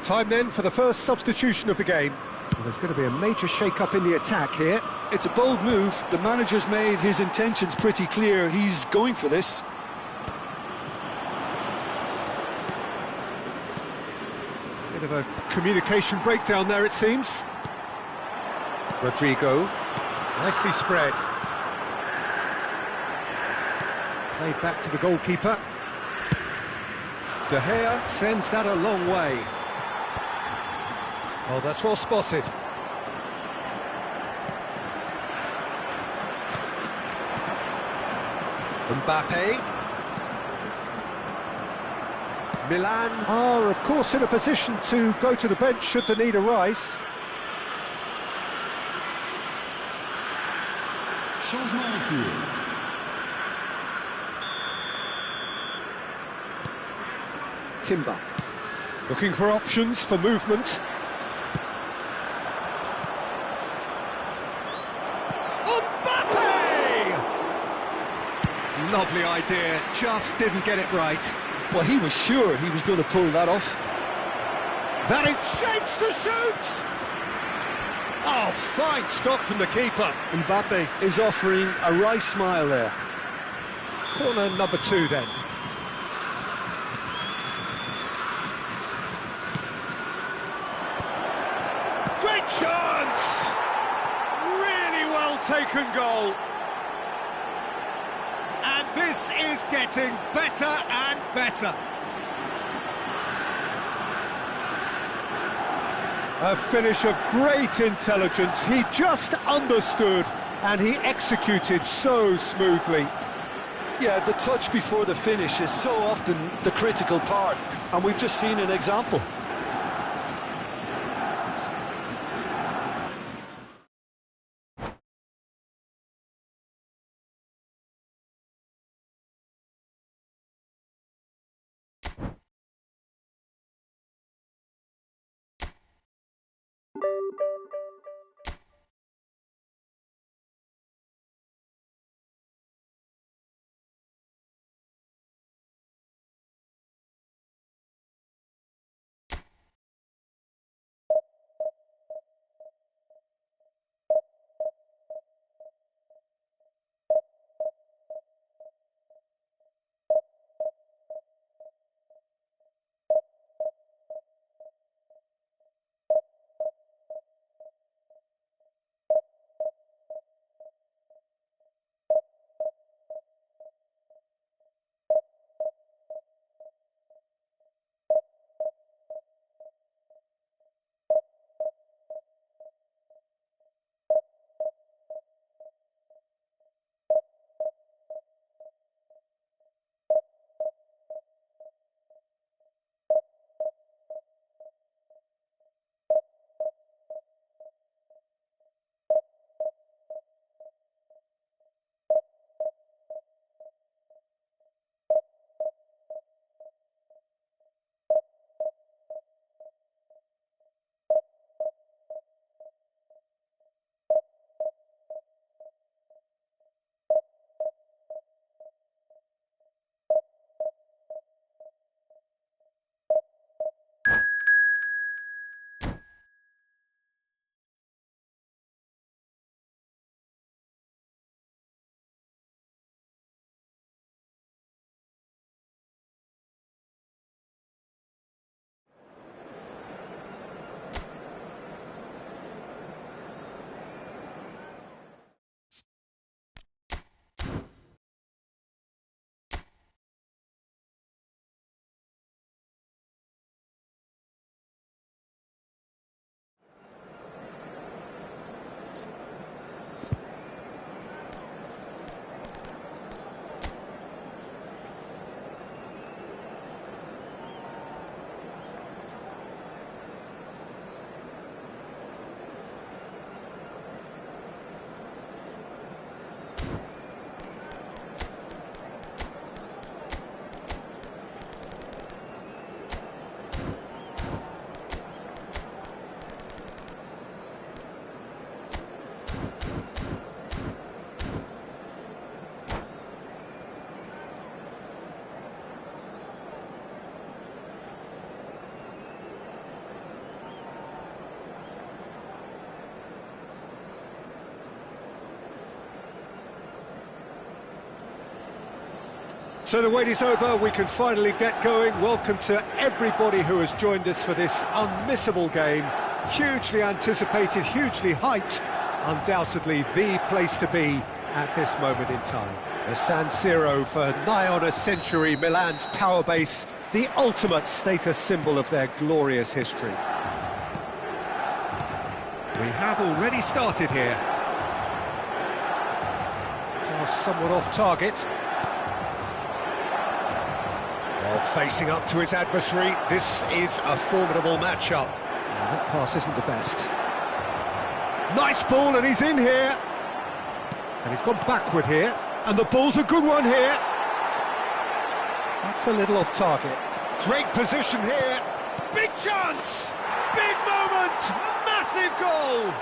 Time then for the first substitution of the game. Well, there's going to be a major shake-up in the attack here. It's a bold move. The manager's made his intentions pretty clear. He's going for this. Bit of a communication breakdown there, it seems. Rodrigo, nicely spread. Played back to the goalkeeper. De Gea sends that a long way. Oh, that's well spotted. Mbappe. Milan are, of course, in a position to go to the bench should the need arise. Changement en cours. Timber. Looking for options for movement. Lovely idea, just didn't get it right. Well, he was sure he was going to pull that off. That it shapes to shoot! Oh, fine stop from the keeper. Mbappe is offering a wry smile there. Corner number 2 then. Great chance! Really well taken goal. And this is getting better and better. A finish of great intelligence. He just understood and he executed so smoothly. Yeah, the touch before the finish is so often the critical part, and we've just seen an example. So the wait is over, we can finally get going. Welcome to everybody who has joined us for this unmissable game. Hugely anticipated, hugely hyped, undoubtedly the place to be at this moment in time. The San Siro for nigh on a century, Milan's power base, the ultimate status symbol of their glorious history. We have already started here. Somewhat off target. While facing up to his adversary, this is a formidable matchup. That pass isn't the best. Nice ball, and he's in here. And he's gone backward here. And the ball's a good one here. That's a little off target. Great position here. Big chance! Big moment! Massive goal!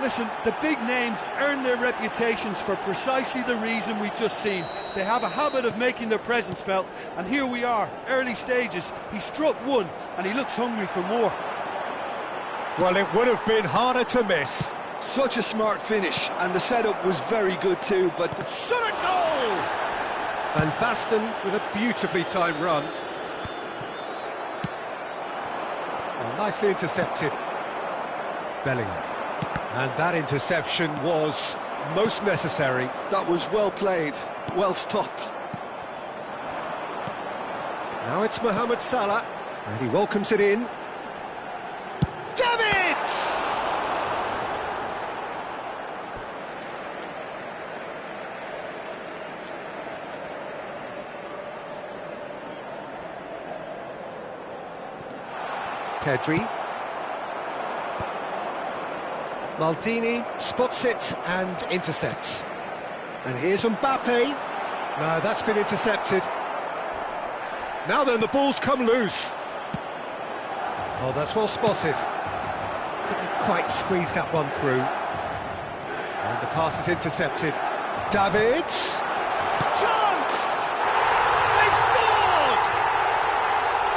Listen, the big names earn their reputations for precisely the reason we've just seen. They have a habit of making their presence felt, and here we are, early stages. He struck one, and he looks hungry for more. Well, it would have been harder to miss. Such a smart finish, and the setup was very good too, but... Shot a goal! And Baston with a beautifully timed run. Well, nicely intercepted. Bellingham. And that interception was most necessary. That was well played, well stopped. Now it's Mohamed Salah, and he welcomes it in. David! Pedri. Maldini spots it and intercepts. And here's Mbappe. No, that's been intercepted. Now then, the ball's come loose. Oh, that's well spotted. Couldn't quite squeeze that one through. And the pass is intercepted. David. Chance! They've scored!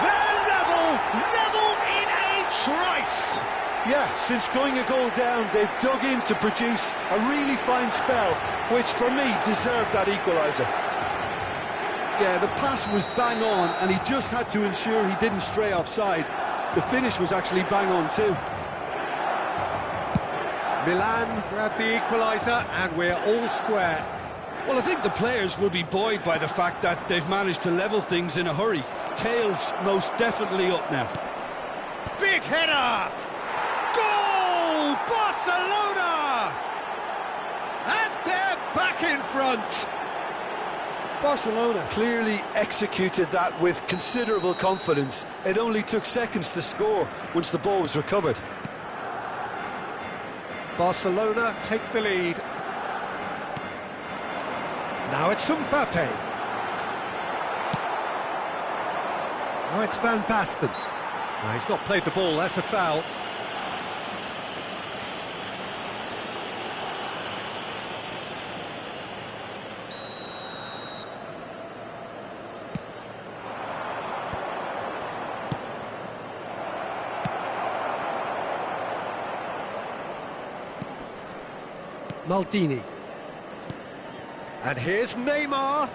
They're level in a trice. Yeah, since going a goal down, they've dug in to produce a really fine spell, which for me deserved that equaliser. Yeah, the pass was bang on, and he just had to ensure he didn't stray offside. The finish was actually bang on too. Milan grabbed the equaliser, and we're all square. Well, I think the players will be buoyed by the fact that they've managed to level things in a hurry. Tails most definitely up now. Big header! Goal! Barcelona! And they're back in front! Barcelona clearly executed that with considerable confidence. It only took seconds to score once the ball was recovered. Barcelona take the lead. Now it's Mbappe. Now it's Van Basten. No, he's not played the ball, that's a foul. Maldini. And here's Neymar.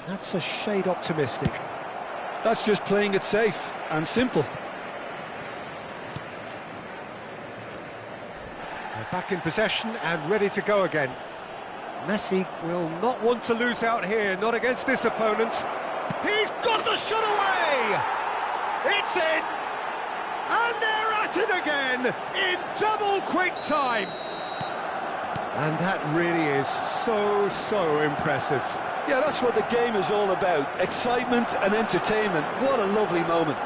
That's a shade optimistic. That's just playing it safe and simple. They're back in possession and ready to go again. Messi will not want to lose out here, not against this opponent. He's got the shot away! It's in! And they're at it again in double quick time! And that really is so impressive. Yeah, that's what the game is all about. Excitement and entertainment. What a lovely moment.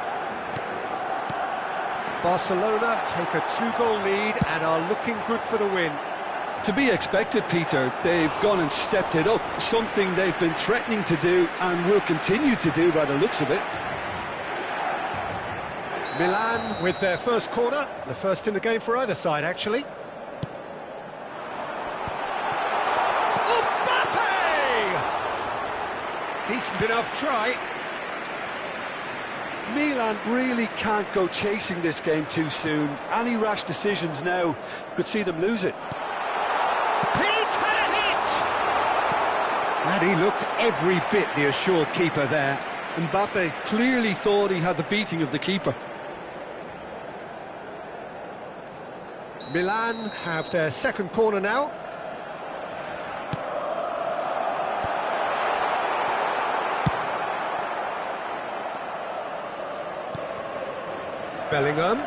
Barcelona take a 2-goal lead and are looking good for the win. To be expected, Peter. They've gone and stepped it up. Something they've been threatening to do and will continue to do by the looks of it. Milan with their first corner. The first in the game for either side, actually. Decent enough try. Milan really can't go chasing this game too soon. Any rash decisions now could see them lose it. He's had a hit! And he looked every bit the assured keeper there. Mbappe clearly thought he had the beating of the keeper. Milan have their second corner now. Bellingham.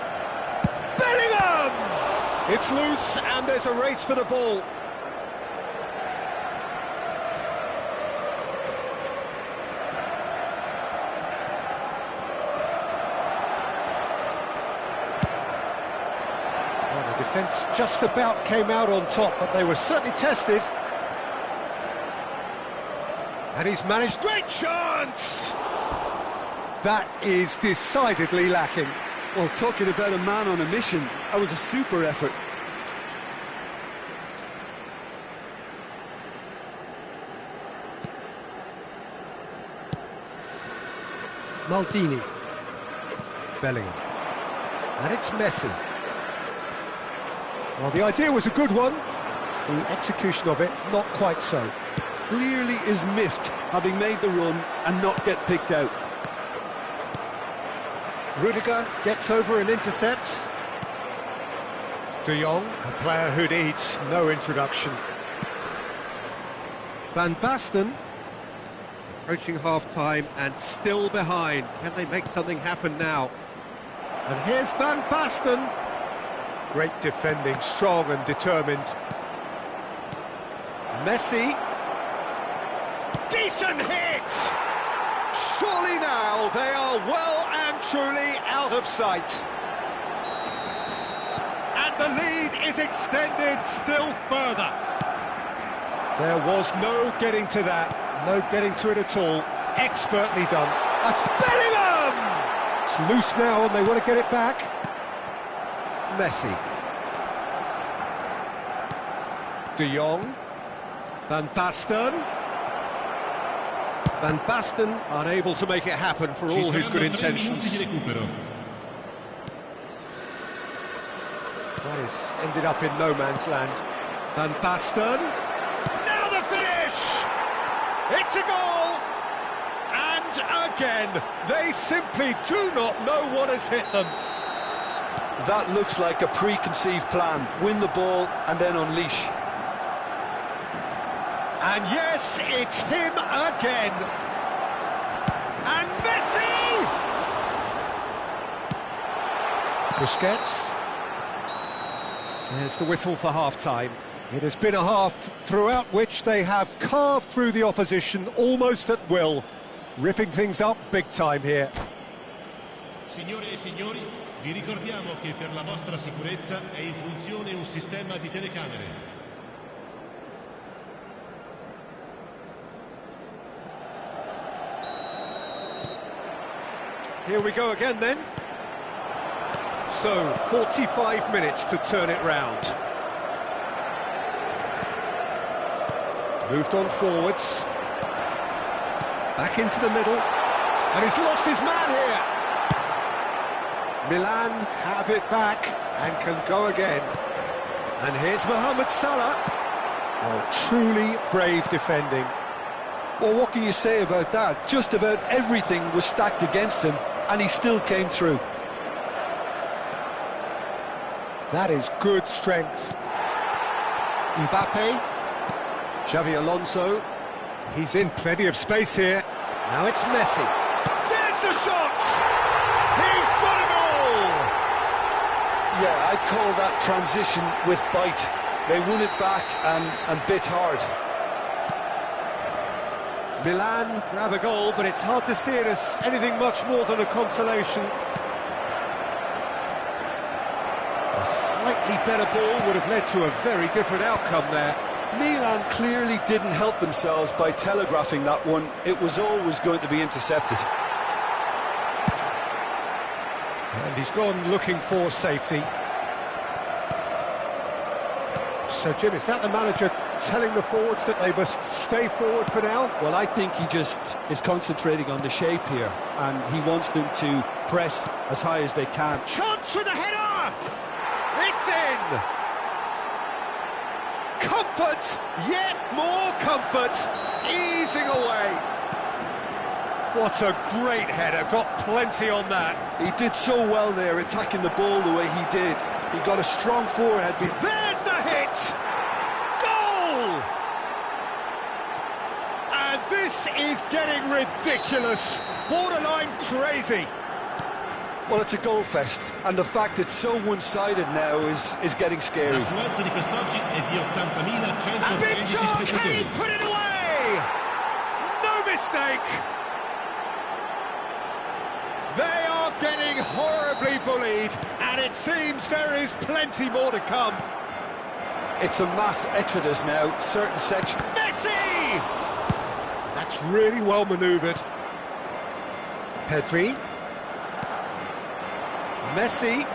It's loose and there's a race for the ball. Well, the defence just about came out on top, but they were certainly tested. And he's managed... Great chance! That is decidedly lacking. Well, talking about a man on a mission, that was a super effort. Maldini. Bellingham. And it's Messi. Well, the idea was a good one. The execution of it, not quite so. Clearly is miffed, having made the run and not get picked out. Rudiger gets over and intercepts. De Jong, a player who needs no introduction. Van Basten, approaching half-time and still behind. Can they make something happen now? And here's Van Basten. Great defending, strong and determined. Messi. Decent hit! Surely now they are well and truly out of sight. And the lead is extended still further. There was no getting to that, no getting to it at all. Expertly done. That's Bellingham! It's loose now and they want to get it back. Messi. De Jong. Van Basten. Van Basten unable to make it happen for all his good intentions. That is ended up in no man's land. Van Basten. Now the finish! It's a goal! And again, they simply do not know what has hit them. That looks like a preconceived plan. Win the ball and then unleash. And yes, it's him again. And Messi! Busquets. There's the whistle for half-time. It has been a half throughout which they have carved through the opposition almost at will, ripping things up big time here. Signore e signori, vi ricordiamo che per la vostra sicurezza è in funzione un sistema di telecamere. Here we go again then. So, 45 minutes to turn it round. Moved on forwards. Back into the middle. And he's lost his man here. Milan have it back and can go again. And here's Mohamed Salah. Oh, truly brave defending. Well, what can you say about that? Just about everything was stacked against him, and he still came through. That is good strength. Mbappe. Xavi Alonso. He's in plenty of space here. Now it's Messi. There's the shot! He's got it all! Yeah, I'd call that transition with bite. They won it back and bit hard. Milan grab a goal, but it's hard to see it as anything much more than a consolation. A slightly better ball would have led to a very different outcome there. Milan clearly didn't help themselves by telegraphing that one. It was always going to be intercepted. And he's gone looking for safety. So, Jim, is that the manager telling the forwards that they must stay forward for now? Well, I think he just is concentrating on the shape here, and he wants them to press as high as they can. Chance for the header! It's in! Come comfort, yet more comfort, easing away. What a great header, got plenty on that. He did so well there, attacking the ball the way he did. He got a strong forehead. There's the hit! Goal! And this is getting ridiculous, borderline crazy. Well, it's a goal fest, and the fact it's so one-sided now is getting scary. L'affluenza di quest'oggi è di A big 80.115 talk, can he spettatori. put it away? No mistake! They are getting horribly bullied, and it seems there is plenty more to come. It's a mass exodus now, certain sections. Messi! That's really well manoeuvred. Pedri. Messi.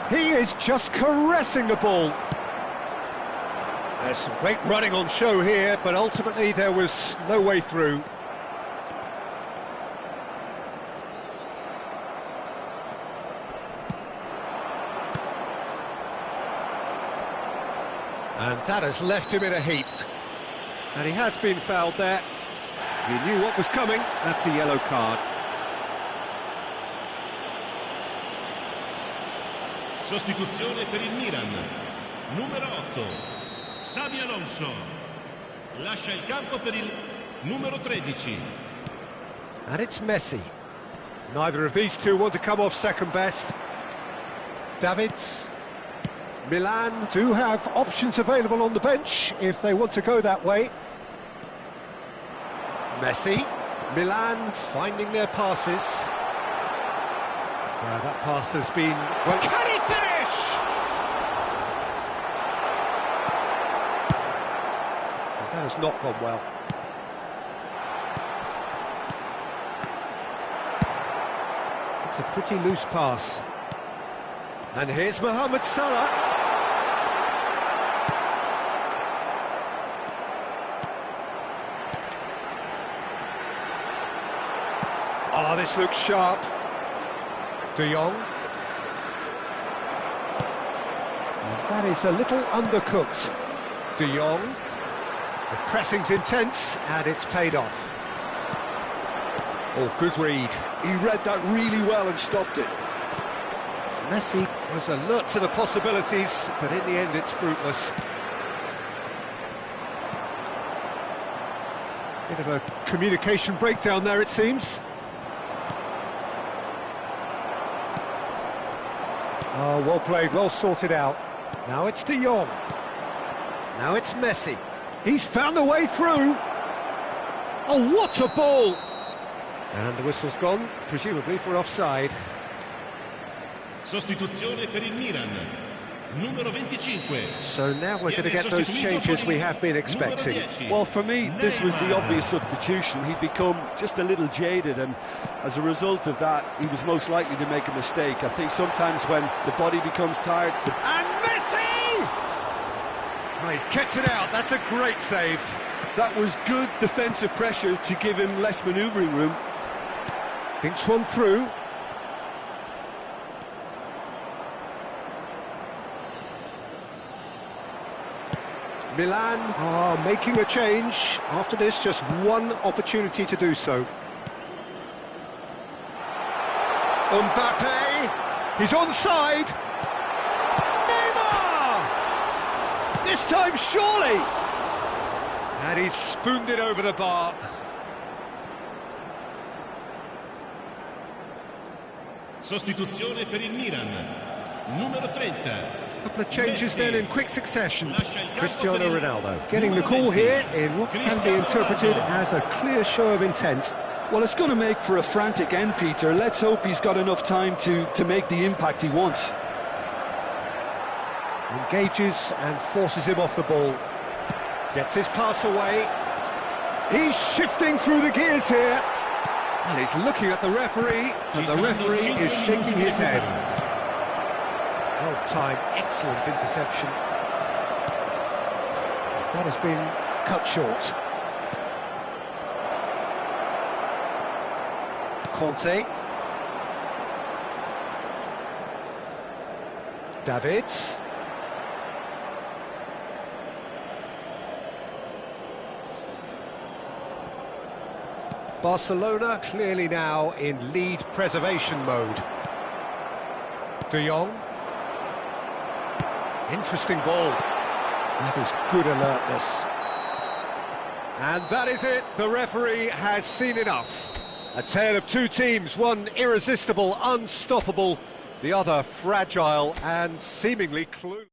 He is just caressing the ball. There's some great running on show here, but ultimately there was no way through. And that has left him in a heap. And he has been fouled there. He knew what was coming. That's a yellow card. Sostituzione per il Milan. Numero 8, Xabi Alonso. Lascia il campo per il numero 13. And it's Messi. Neither of these two want to come off second best. Davids. Milan do have options available on the bench if they want to go that way. Messi. Milan finding their passes. That pass has been... Well, can he finish? Well, that has not gone well. It's a pretty loose pass. And here's Mohamed Salah. Oh, this looks sharp. De Jong. And that is a little undercooked. De Jong. The pressing's intense, and it's paid off. Oh, good read. He read that really well and stopped it. Messi was alert to the possibilities, but in the end it's fruitless. Bit of a communication breakdown there, it seems. Oh, well played, well sorted out. Now it's De Jong. Now it's Messi. He's found a way through. Oh, what a ball! And the whistle's gone, presumably for offside. Sostituzione per il Milan. Numero 25. So now we're going to get those changes we have been expecting. Well, for me, this was the obvious substitution. He'd become just a little jaded, and as a result of that, he was most likely to make a mistake. I think sometimes when the body becomes tired... And Messi! Oh, he's kept it out, that's a great save. That was good defensive pressure to give him less manoeuvring room. Thinks one through. Milan are making a change. After this, just one opportunity to do so. Mbappe! He's onside! Neymar! This time, surely! And he's spooned it over the bar. Sostituzione per il Milan. Numero 30. Couple of changes then in quick succession. Cristiano Ronaldo getting the call here in what can be interpreted as a clear show of intent. Well, it's going to make for a frantic end, Peter. Let's hope he's got enough time to make the impact he wants. Engages and forces him off the ball. Gets his pass away. He's shifting through the gears here. And he's looking at the referee, and the referee is shaking his head. Well-timed, excellent interception. That has been cut short. Conte. Davids. Barcelona clearly now in lead preservation mode. De Jong. Interesting ball. That is good alertness. And that is it. The referee has seen enough. A tale of two teams, one irresistible, unstoppable, the other fragile and seemingly clueless.